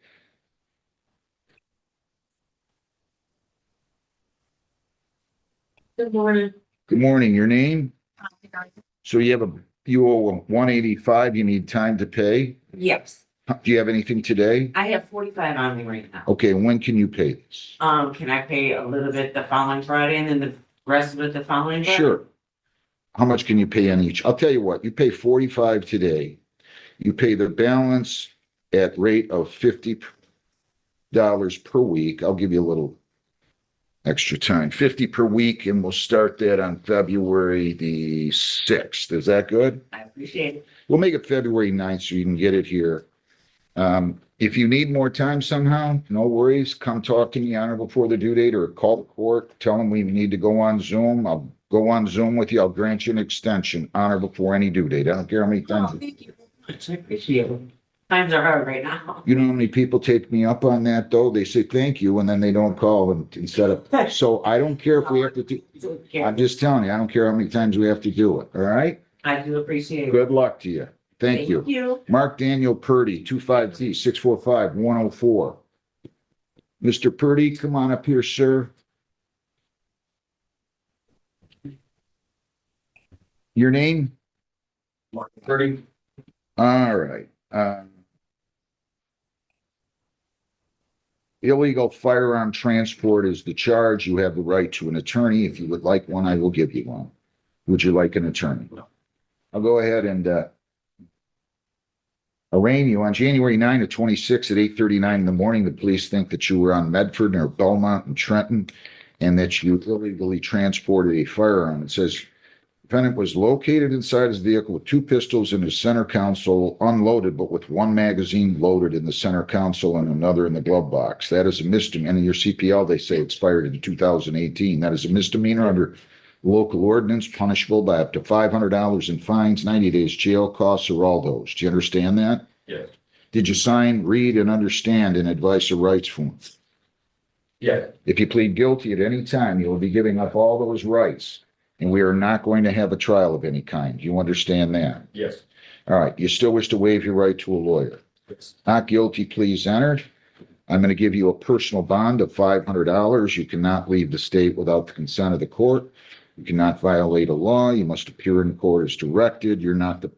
Good morning. Good morning. Your name? So you owe 185. You need time to pay. Yes, Do you have anything today? I have 45 on me right now. Okay, when can you pay this? Can I pay a little bit the following Friday and then the rest of it the following Friday? Sure. How much can you pay on each? I'll tell you what, you pay 45 today. You pay the balance at rate of $50 per week. I'll give you a little extra time, 50 per week, and we'll start that on February the 6th. Is that good? I appreciate it. We'll make it February 9th so you can get it here. If you need more time somehow, no worries. Come talk to me on or before the due date, or call the court. Tell them we need to go on Zoom. I'll go on Zoom with you. I'll grant you an extension on or before any due date. I don't care how many Oh, times. thank you very much. I appreciate it. Times are hard right now. You know how many people take me up on that though? They say thank you and then they don't call instead of, so I don't care if we have to do, I'm just telling you, I don't care how many times we have to do it. All right? I do appreciate it. Good luck to you. Thank you. Thank you. Mark Daniel Purdy, 25T645104. Mr. Purdy, come on up here, sir. Your name? Mark 30. All right. illegal firearm transport is the charge. You have the right to an attorney. If you would like one, I will give you one. Would you like an attorney? I'll go ahead and arraign you on January 9 of 26 at 8:39 in the morning. The police think that you were on Medford or Belmont and Trenton and that you illegally transported a firearm. It says defendant was located inside his vehicle with two pistols in his center console, unloaded, but with one magazine loaded in the center console and another in the glove box. That is a misdemeanor. And in your CPL, they say expired in 2018. That is a misdemeanor under local ordinance, punishable by up to $500 in fines, 90 days jail, costs, or all those. Do you understand that? Yes. Did you sign, read, and understand an advice of rights form? Yeah. If you plead guilty at any time, you will be giving up all those rights, and we are not going to have a trial of any kind. You understand that? Yes. All right. You still wish to waive your right to a lawyer? Yes. Not guilty, pleas entered. I'm going to give you a personal bond of $500. You cannot leave the state without the consent of the court. You cannot violate a law. You must appear in court as directed. You're not to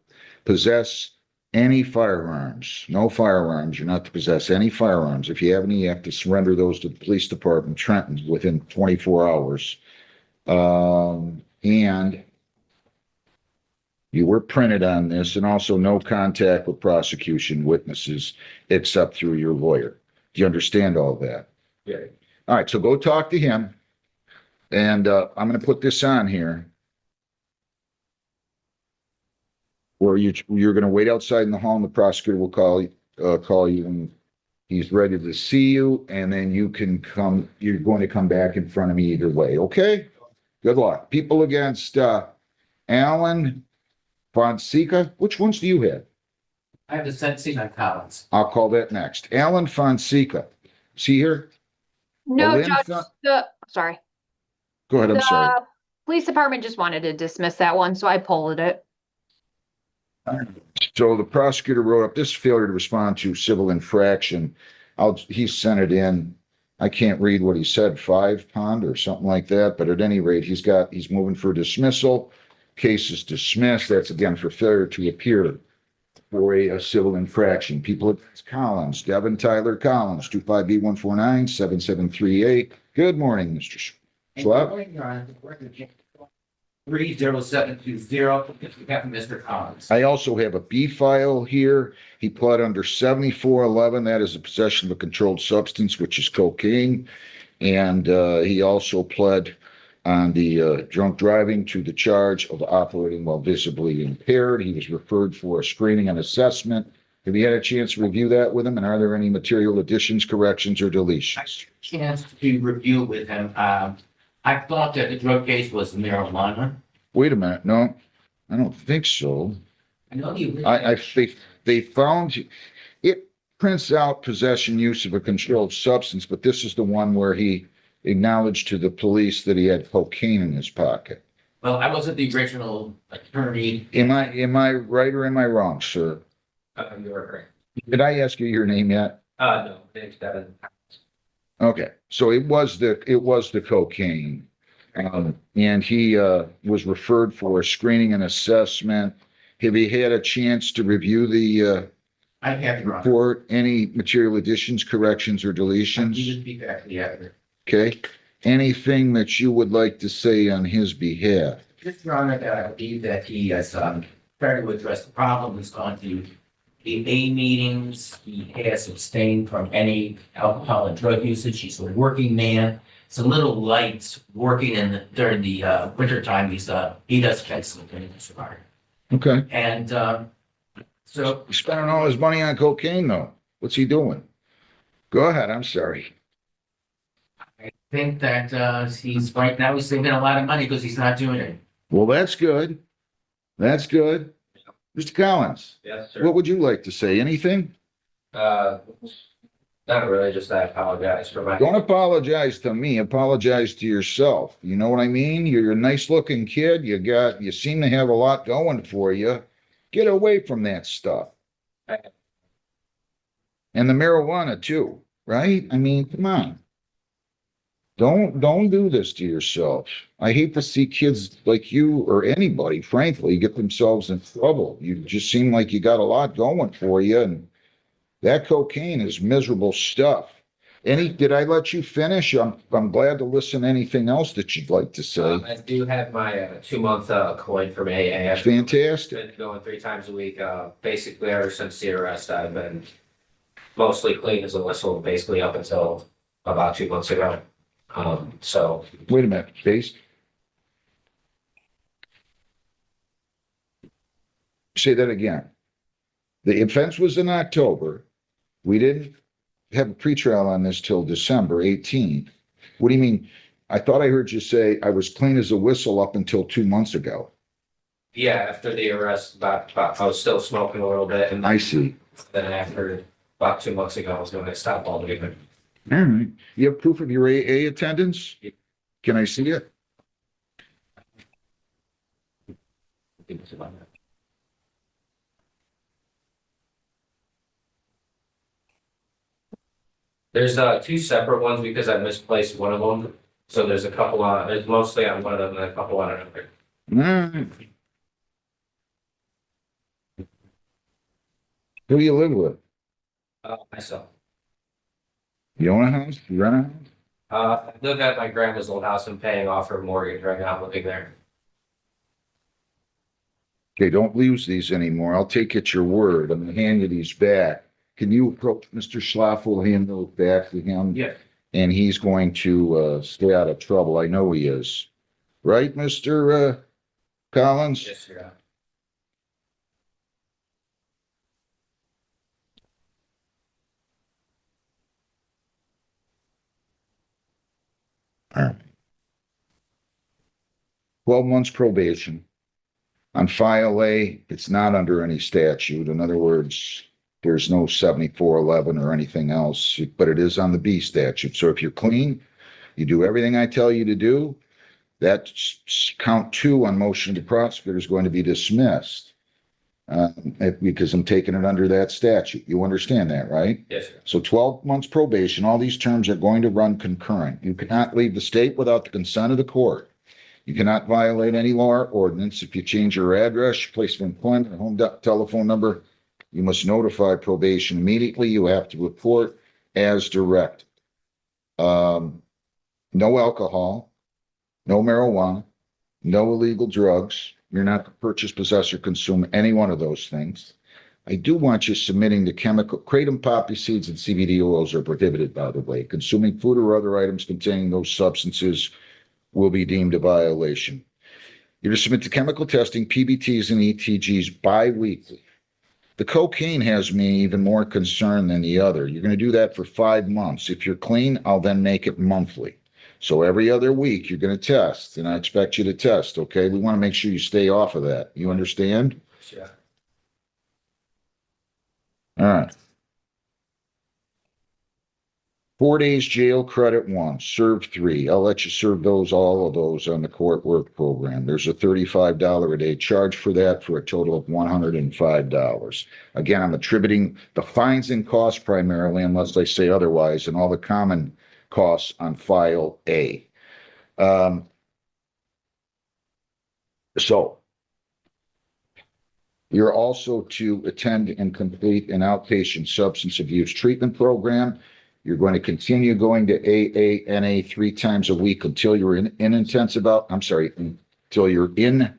possess any firearms. No firearms. You're not to possess any firearms. If you have any, you have to surrender those to the police department, Trenton, within 24 hours. And you were printed on this, and also no contact with prosecution witnesses except through your lawyer. Do you understand all that? Yeah. All right, so go talk to him. And I'm going to put this on here. Where you're going to wait outside in the hall, and the prosecutor will call you when he's ready to see you, and then you can come. You're going to come back in front of me either way. Okay. Good luck. People against Alan Fonseca. Which ones do you have? I have the sentencing on Collins. I'll call that next. Alan Fonseca. See here? No, Lynn Judge, sorry. Go ahead. I'm sorry. The police department just wanted to dismiss that one, so I pulled it. So the prosecutor wrote up this failure to respond to civil infraction. He sent it in. I can't read what he said, 5 pond or something like that. But at any rate, he's moving for dismissal. Case is dismissed. That's again for failure to appear for a civil infraction. People against Collins, Devin Tyler Collins, 25B149-7738. Good morning, Mr. Schlap. 30720, if you have Mr. Collins. I also have a B file here. He pled under 7411. That is a possession of a controlled substance, which is cocaine. And he also pled on the drunk driving to the charge of operating while visibly impaired. He was referred for a screening and assessment. Have you had a chance to review that with him? And are there any material additions, corrections, or deletions? Chance to review with him. I thought that the drug case was marijuana. Wait a minute. No, I don't think so. I know you. They found it prints out possession use of a controlled substance, but this is the one where he acknowledged to the police that he had cocaine in his pocket. Well, I wasn't the original attorney. Am I right or am I wrong, sir? You're right. Did I ask you your name yet? No, thanks, Devin. Okay, so it was the cocaine. And he was referred for a screening and assessment. Have you had a chance to review the I have your honor. report? Any material additions, corrections, or You deletions? just be back the other. Okay. Anything that you would like to say on his behalf? Just your honor, that I believe that he has tried to address the problem. He's gone to the A meetings. He has abstained from any alcohol and drug usage. He's a working man. It's a little light working during the winter time. He does excellent in this regard. Okay. And so He's spending all his money on cocaine, though. What's he doing? Go ahead. I'm sorry. I think that he's right now he's saving a lot of money because he's not doing it. Well, that's good. That's good. Mr. Collins, Yes, sir. what would you like to say? Anything? Not really, just I apologize for my. Don't apologize to me. Apologize to yourself. You know what I mean? You're a nice looking kid. You seem to have a lot going for you. Get away from that stuff. And the marijuana too, right? I mean, come on. Don't do this to yourself. I hate to see kids like you or anybody, frankly, get themselves in trouble. You just seem like you got a lot going for you, and that cocaine is miserable stuff. Did I let you finish? I'm glad to listen to anything else that you'd like to say. I do have my 2-month coin from AA. I've Fantastic. been going 3 times a week. Basically, ever since the arrest, I've been mostly clean as a whistle, basically up until about 2 months ago. So Wait a minute, base. Say that again. The offense was in October. We didn't have a pretrial on this till December 18th. What do you mean? I thought I heard you say I was clean as a whistle up until 2 months ago. yeah, after the arrest, I was still smoking a little bit, and I see. then after about 2 months ago, I was going to stop altogether. All right. You have proof of your AA attendance? Can I see it? There's 2 separate ones because I misplaced one of them. So there's a couple on, there's mostly on one of them and a couple on another. All right. Who do you live with? Myself. You own a house? You rent a house? I live at my grandma's old house and paying off her mortgage right now, living there. Okay, don't lose these anymore. I'll take it your word. I'm gonna hand you these back. Can you approach Mr. Schlaff will hand those back to him? Yeah. And he's going to stay out of trouble. I know he is. Right, Mr. Collins? Yes, sir. All right. 12 months probation. On file A, it's not under any statute. In other words, there's no 7411 or anything else, but it is on the B statute. So if you're clean, you do everything I tell you to do, that's count 2 on motion to prosecutor is going to be dismissed. Because I'm taking it under that statute. You understand that, right? Yes, sir. So 12 months probation, all these terms are going to run concurrent. You cannot leave the state without the consent of the court. You cannot violate any law or ordinance. If you change your address, your place of employment, or home telephone number, you must notify probation immediately. You have to report as directed. No alcohol, no marijuana, no illegal drugs. You're not to purchase, possess, or consume any one of those things. I do want you submitting the chemical, kratom poppy seeds and CBD oils are prohibited, by the way. Consuming food or other items containing those substances will be deemed a violation. You're to submit to chemical testing, PBTs and ETGs bi-weekly. The cocaine has me even more concerned than the other. You're going to do that for 5 months. If you're clean, I'll then make it monthly. So every other week, you're going to test, and I expect you to test, okay? We want to make sure you stay off of that. You understand? Yeah. All right. 4 days jail, credit 1, serve 3. I'll let you serve all of those on the court work program. There's a $35 a day charge for that for a total of $105. Again, I'm attributing the fines and costs primarily, unless I say otherwise, and all the common costs on file A. So you're also to attend and complete an outpatient substance abuse treatment program. You're going to continue going to AANA 3 times a week until you're in until you're in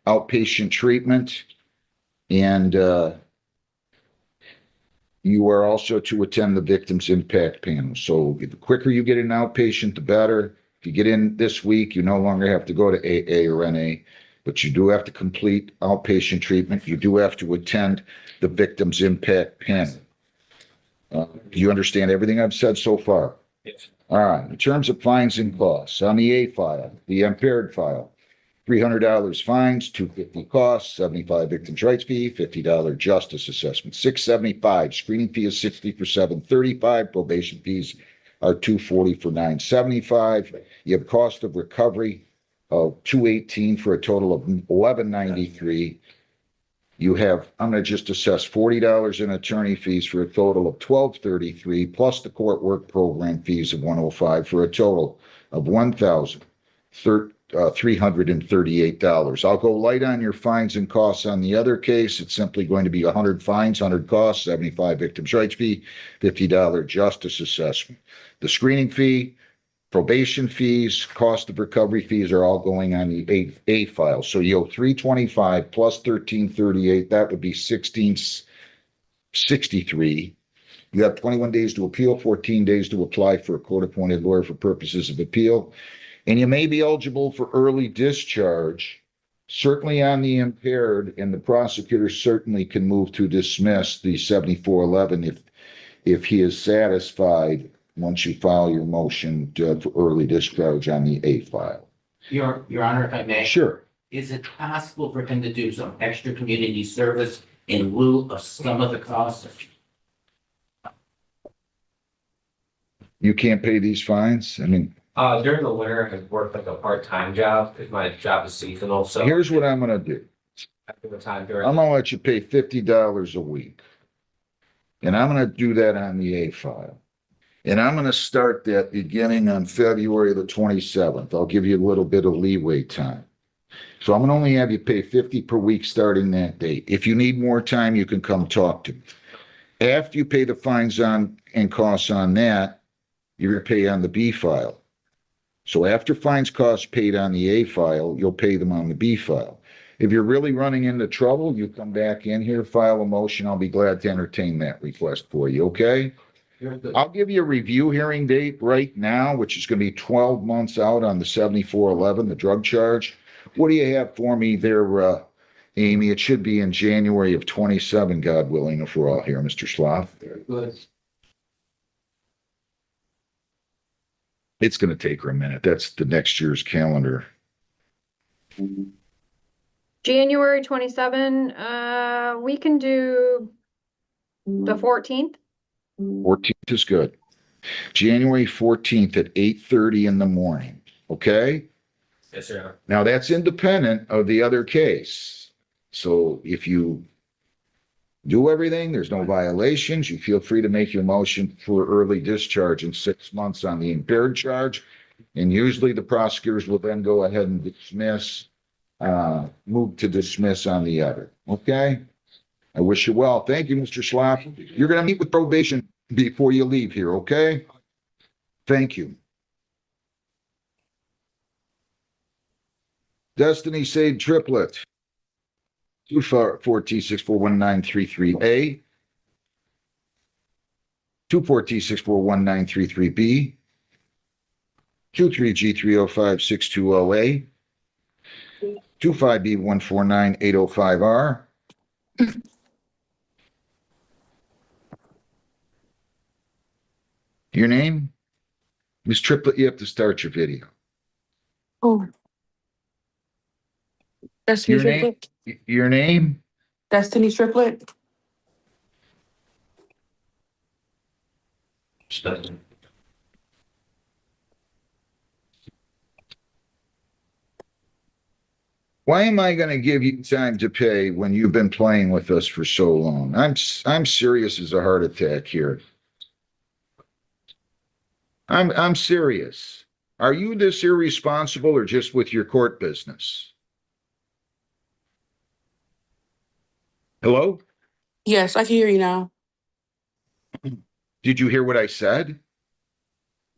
outpatient treatment. And you are also to attend the victims impact panel. So the quicker you get in outpatient, the better. If you get in this week, you no longer have to go to AA or NA, but you do have to complete outpatient treatment. You do have to attend the victims impact panel. Do you understand everything I've said so far? Yes. All right. In terms of fines and costs, on the A file, the impaired file, $300 fines, $250 costs, $75 victims' rights fee, $50 justice assessment, $675. Screening fee is $60 for $735. Probation fees are $240 for $975. You have cost of recovery of $218 for a total of $1193. You have, I'm going to just assess $40 in attorney fees for a total of $1233, plus the court work program fees of $105 for a total of $1,013. $338. I'll go light on your fines and costs on the other case. It's simply going to be 100 fines, 100 costs, 75 victims' rights fee, $50 justice assessment. The screening fee, probation fees, cost of recovery fees are all going on the A file. So you owe 325 plus 1338. That would be 1663. You have 21 days to appeal, 14 days to apply for a court-appointed lawyer for purposes of appeal. And you may be eligible for early discharge, certainly on the impaired, and the prosecutor certainly can move to dismiss the 7411 if he is satisfied once you file your motion for early discharge on the A file. Your Honor, if I may. Sure. Is it possible for him to do some extra community service in lieu of some of the costs? You can't pay these fines? I mean, During the winter, I work like a part-time job, because my job is seasonal, so. here's what I'm gonna do. After the time during. I'm gonna let you pay $50 a week. And I'm gonna do that on the A file. And I'm gonna start that beginning on February the 27th. I'll give you a little bit of leeway time. So I'm gonna only have you pay 50 per week starting that date. If you need more time, you can come talk to me. After you pay the fines on and costs on that, you're gonna pay on the B file. So after fines costs paid on the A file, you'll pay them on the B file. If you're really running into trouble, you come back in here, file a motion. I'll be glad to entertain that request for you, okay? I'll give you a review hearing date right now, which is going to be 12 months out on the 7411, the drug charge. What do you have for me there, Amy? It should be in January of 27, God willing, if we're all here, Mr. Sloth. Very good. It's going to take her a minute. That's the next year's calendar. January 27, we can do the 14th. 14th is good. January 14th at 8:30 in the morning, okay? Yes, sir. Now, that's independent of the other case. So if you do everything, there's no violations, you feel free to make your motion for early discharge in 6 months on the impaired charge. And usually the prosecutors will then go ahead and dismiss, move to dismiss on the other, okay? I wish you well. Thank you, Mr. Schlapp. You're going to meet with probation before you leave here, okay? Thank you. Destiny Sade Triplet. 24T641933A. 24T641933B. 23G305620A. 25B149805R. Your name? Ms. Triplet, you have to start your video. Oh. Destiny Your name? Triplet. Your name? Destiny Triplet. Why am I going to give you time to pay when you've been playing with us for so long? I'm serious as a heart attack here. I'm serious. Are you this irresponsible or just with your court business? Hello? Yes, I can hear you now. Did you hear what I said?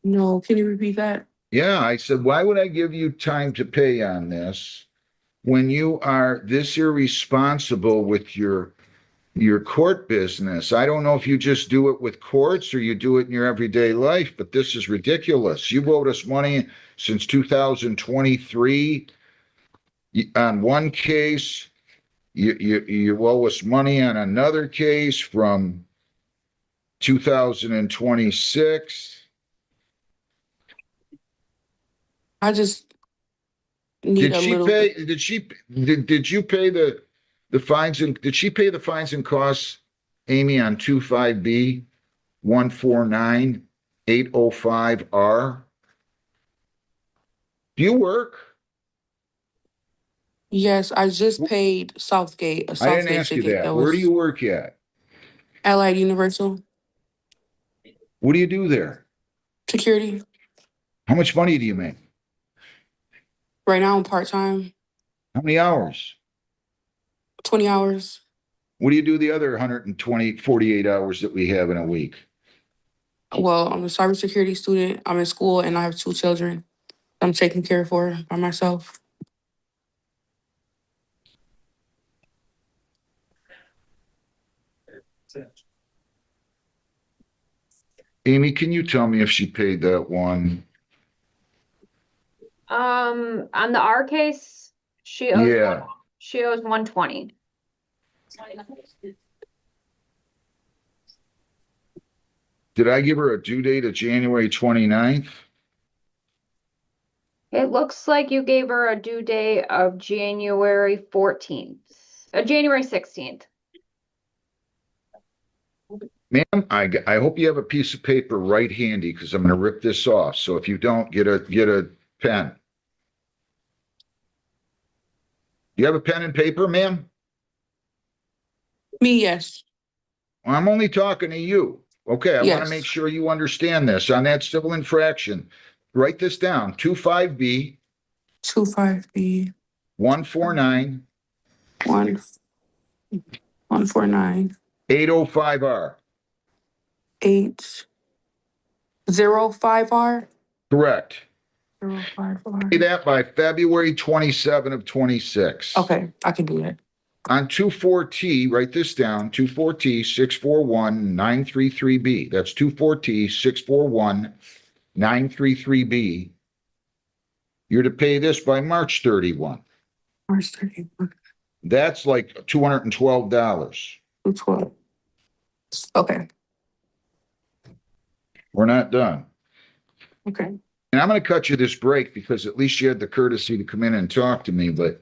No, can you repeat that? Yeah, I said, why would I give you time to pay on this when you are this irresponsible with your court business? I don't know if you just do it with courts or you do it in your everyday life, but this is ridiculous. You've owed us money since 2023 on one case. You owe us money on another case from 2026. I just need a little. Did you pay the fines and did she pay the fines and costs, Amy, on 25B 149805R? Do you work? Yes, I just paid Southgate. I didn't ask you that. Where do you work at? Allied Universal What do you do there? Security. How much money do you make? Right now I'm part-time, How many hours? 20 hours. What do you do the other 120, 48 hours that we have in a week? Well, I'm a cybersecurity student. I'm in school and I have 2 children I'm taking care for by myself. Amy, can you tell me if she paid that one? On the R case, Yeah, she owes 120. did I give her a due date of January 29th? It looks like you gave her a due date of January 14th, January 16th. Ma'am, I hope you have a piece of paper right handy because I'm going to rip this off. So if you don't, get a pen. You have a pen and paper, ma'am? Me, yes. Well, I'm only talking to you. Okay, I want to Yes. make sure you understand this on that civil infraction. Write this down, 25B 25B 149 149 805R. 805R. Correct. 054. Pay that by February 27 of 26. Okay, I can do that. On 24T, write this down, 24T 641-933B. That's 24T 641-933B. You're to pay this by March 31. March 31. That's like $212. 212. Okay. We're not done. Okay. And I'm going to cut you this break because at least you had the courtesy to come in and talk to me, but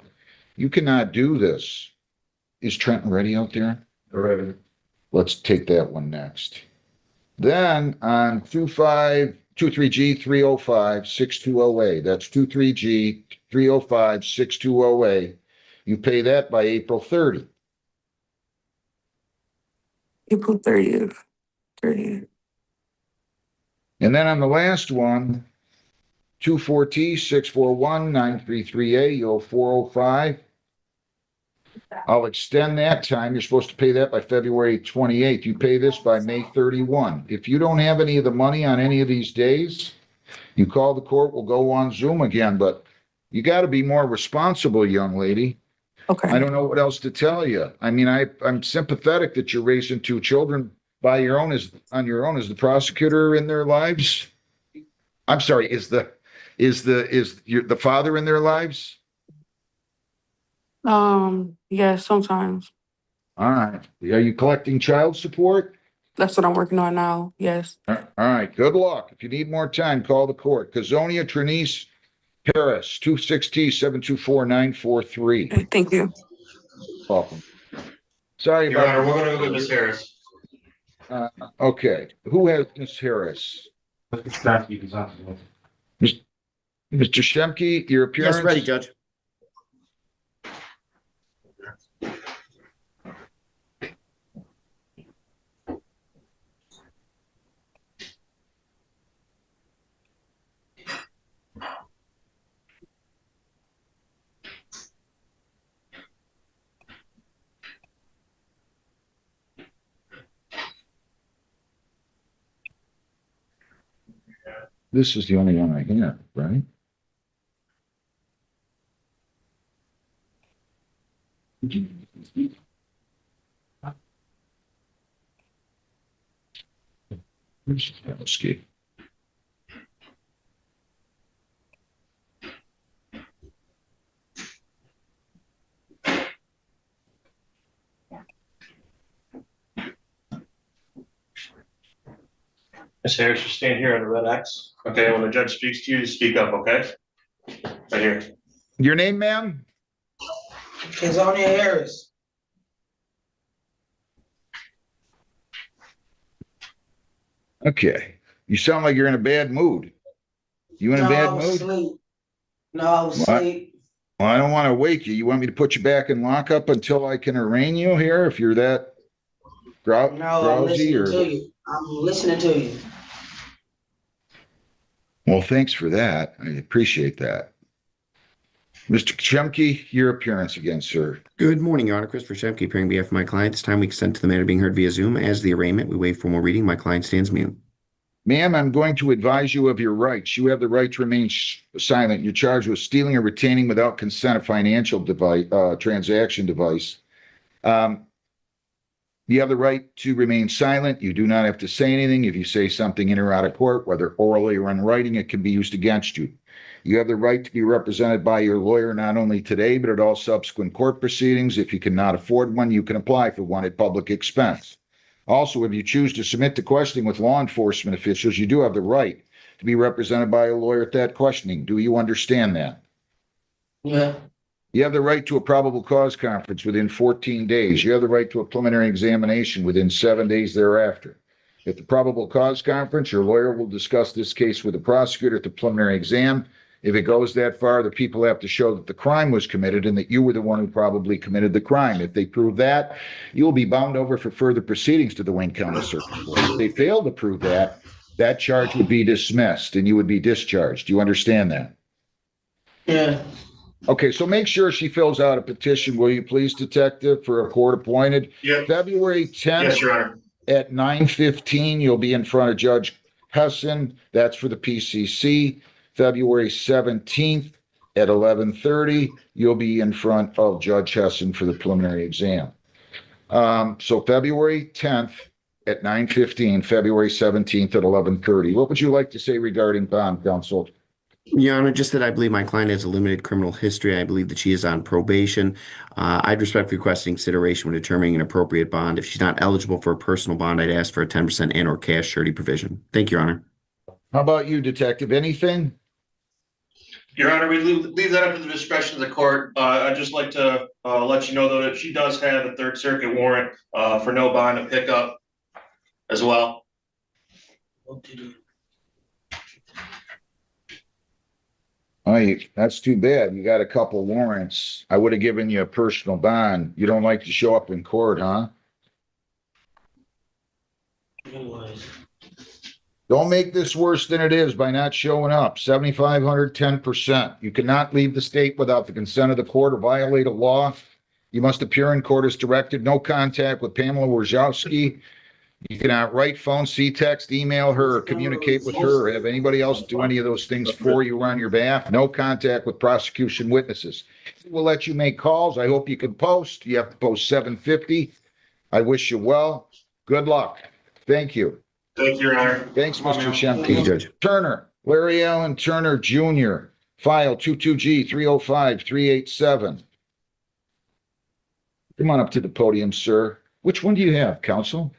you cannot do this. Is Trenton ready out there? Ready. Let's take that one next. Then on 23G 305 6208, that's 23G 305 6208. You pay that by April 30. April 30th. 30th. And then on the last one, 24T 641-933A 0405. I'll extend that time. You're supposed to pay that by February 28th. You pay this by May 31. If you don't have any of the money on any of these days, you call the court, we'll go on Zoom again, but you got to be more responsible, young lady. Okay. I don't know what else to tell you. I mean, I'm sympathetic that you're raising 2 children on your own as the prosecutor in their lives. I'm sorry, is the father in their lives? Yes, sometimes. All right. Are you collecting child support? That's what I'm working on now. Yes. All right. Good luck. If you need more time, call the court. Kazonia Trinice Harris, 26T 724943. Okay, thank you. Welcome. Sorry Your about Honor, we're gonna go with Ms. Harris. Okay. Who has Ms. Harris? Mr. Stansky is on. Mr. Shemke, your appearance? Yes, ready, Judge. This is the only one I have, right? Escape. Ms. Harris, you stand here on the red X. Okay, when the judge speaks to you, speak up, okay? Right here. Your name, ma'am? Kazonia Harris. Okay. You sound like you're in a bad mood. You in a bad mood? No, I was What? asleep. Well, I don't want to wake you. You want me to put you back in lockup until I can arraign you here if you're that drowsy or? you. I'm listening to you. Well, thanks for that. I appreciate that. Mr. Chemke, your appearance again, sir. Good morning, Your Honor. Christopher Shemke, appearing on behalf of my client. This time we consent to the matter being heard via Zoom. As the arraignment, we waive formal reading. My client stands mute. Ma'am, I'm going to advise you of your rights. You have the right to remain silent. You're charged with stealing or retaining without consent a financial device, transaction device. You have the right to remain silent. You do not have to say anything. If you say something in or out of court, whether orally or in writing, it can be used against you. You have the right to be represented by your lawyer not only today, but at all subsequent court proceedings. If you cannot afford one, you can apply for one at public expense. Also, if you choose to submit to questioning with law enforcement officials, you do have the right to be represented by a lawyer at that questioning. Do you understand that? Yeah. You have the right to a probable cause conference within 14 days. You have the right to a preliminary examination within 7 days thereafter. At the probable cause conference, your lawyer will discuss this case with the prosecutor at the preliminary exam. If it goes that far, the people have to show that the crime was committed and that you were the one who probably committed the crime. If they prove that, you will be bound over for further proceedings to the Wayne County Circuit Court. If they fail to prove that, that charge would be dismissed and you would be discharged. Do you understand that? Yeah. Okay, so make sure she fills out a petition, will you please, Detective, for a court appointed? Yep. February 10th. Yes, Your Honor. At 9:15, you'll be in front of Judge Hessen. That's for the PCC. February 17th at 11:30, you'll be in front of Judge Hessen for the preliminary exam. So February 10th at 9:15, February 17th at 11:30. What would you like to say regarding bond, counsel? Your Honor, just that I believe my client has a limited criminal history. I believe that she is on probation. I'd respectfully request consideration when determining an appropriate bond. If she's not eligible for a personal bond, I'd ask for a 10% and/or cash surety provision. Thank you, Your Honor. How about you, Detective? Anything? Your Honor, we leave that up to the discretion of the court. I'd just like to let you know, though, that she does have a Third Circuit warrant for no bond to pick up as well. Oh, that's too bad. You got a couple warrants. I would have given you a personal bond. You don't like to show up in court, huh? Don't make this worse than it is by not showing up. 7,500, 10%. You cannot leave the state without the consent of the court or violate a law. You must appear in court as directed. No contact with Pamela Wojcicki. You cannot write, phone, see, text, email her, or communicate with her, or have anybody else do any of those things for you or on your behalf. No contact with prosecution witnesses. We'll let you make calls. I hope you can post. You have to post 750. I wish you well. Good luck. Thank you. Thank you, Your Honor. Thanks, Mr. Thank you, Shemke. Judge. Turner, Larry Allen Turner Jr., file 22G305387. Come on up to the podium, sir. Which one do you have, counsel?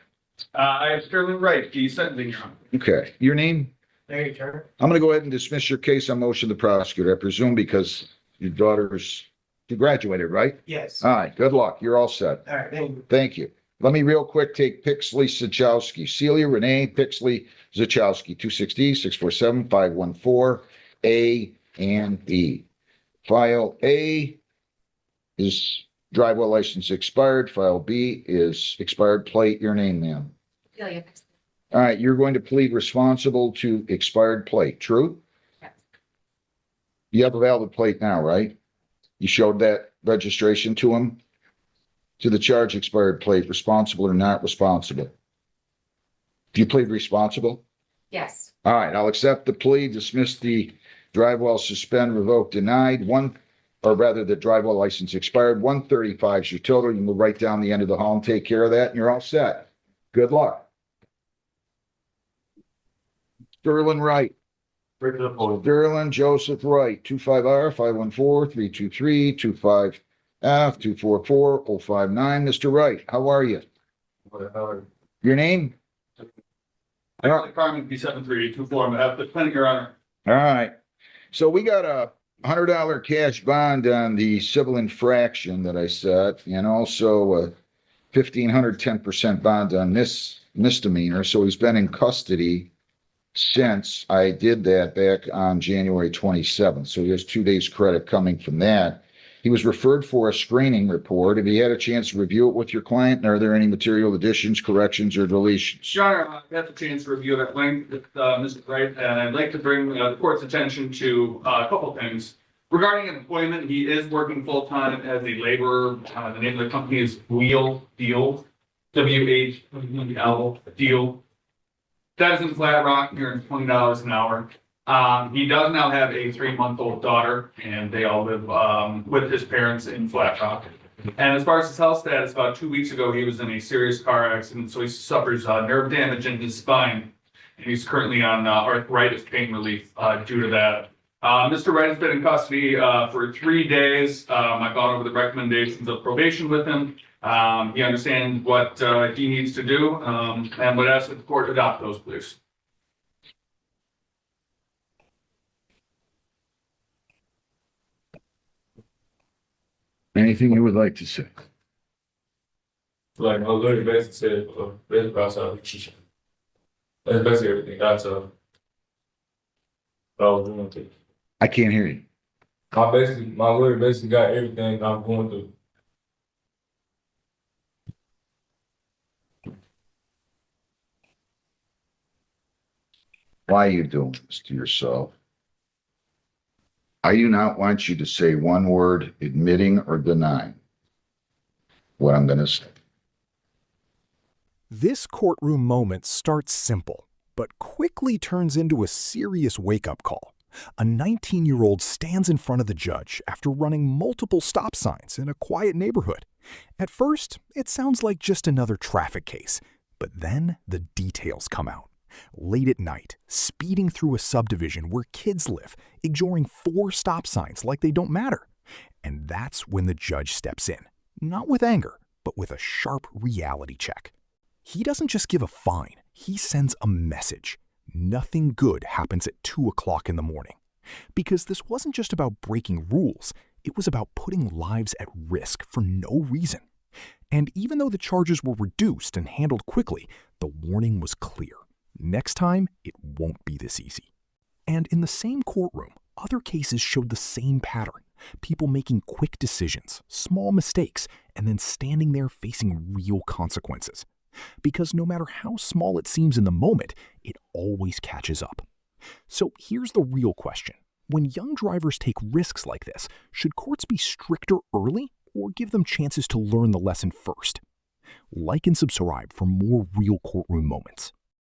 I have Sterling Wright, the sentencing. Okay, your name? Larry Turner. I'm going to go ahead and dismiss your case on motion of the prosecutor, I presume, because your daughter's, she graduated, right? Yes. All right, good luck. You're all set. All right, thank you. Thank you. Let me real quick take Pixley Zachowski, Celia Renee Pixley Zachowski, 260-647-514, A and B. File A is driveway license expired. File B is expired plate. Your name, ma'am. Celia. All right, you're going to plead responsible to expired plate, true? Yes. You have a valid plate now, right? You showed that registration to him? To the charge expired plate, responsible or not responsible? Do you plead responsible? Yes. All right, I'll accept the plea, dismiss the drive while suspend, revoke, denied, the drive while license expired. 135 is your total. You move right down the end of the hall and take care of that, and you're all set. Good luck. Sterling Wright. Sterling Joseph Wright, 25R 514-323-25F 244-059. Mr. Wright, how are you? Your name? Carmen, B7324, the clinic, Your Honor. All right. So we got a $100 cash bond on the civil infraction that I set, and also a 1,500 10% bond on this misdemeanor. So he's been in custody since I did that back on January 27th. So he has 2 days credit coming from that. He was referred for a screening report. Have you had a chance to review it with your client? And are there any material additions, corrections, or deletions? Your Honor, I've had the chance to review that link with Mr. Wright, and I'd like to bring the court's attention to a couple things. Regarding employment, he is working full-time as a laborer. The name of the company is Wheel Deal, WHEL Deal. That is in Flat Rock, here in $20 an hour. He does now have a 3-month-old daughter, and they all live with his parents in Flat Rock. And as far as his health status, about 2 weeks ago, he was in a serious car accident, so he suffers nerve damage in his spine. And he's currently on arthritis pain relief due to that. Mr. Wright has been in custody for 3 days. I've gone over the recommendations of probation with him. He understands what he needs to do, and would ask that the court adopt those, please. Anything you would like to say? Like, I literally basically said, basically outside. That's basically everything outside. I was doing through. I can't hear you. My lawyer basically got everything I'm going through. Why are you doing this to yourself? I do not want you to say one word admitting or denying what I'm going to say. This courtroom moment starts simple, but quickly turns into a serious wake-up call. A 19-year-old stands in front of the judge after running multiple stop signs in a quiet neighborhood. At first, it sounds like just another traffic case, but then the details come out. Late at night, speeding through a subdivision where kids live, ignoring 4 stop signs like they don't matter. And that's when the judge steps in, not with anger, but with a sharp reality check. He doesn't just give a fine, he sends a message. Nothing good happens at 2 o'clock in the morning. Because this wasn't just about breaking rules, it was about putting lives at risk for no reason. And even though the charges were reduced and handled quickly, the warning was clear. Next time, it won't be this easy. And in the same courtroom, other cases showed the same pattern. People making quick decisions, small mistakes, and then standing there facing real consequences. Because no matter how small it seems in the moment, it always catches up. So here's the real question. When young drivers take risks like this, should courts be stricter early or give them chances to learn the lesson first? Like and subscribe for more real courtroom moments.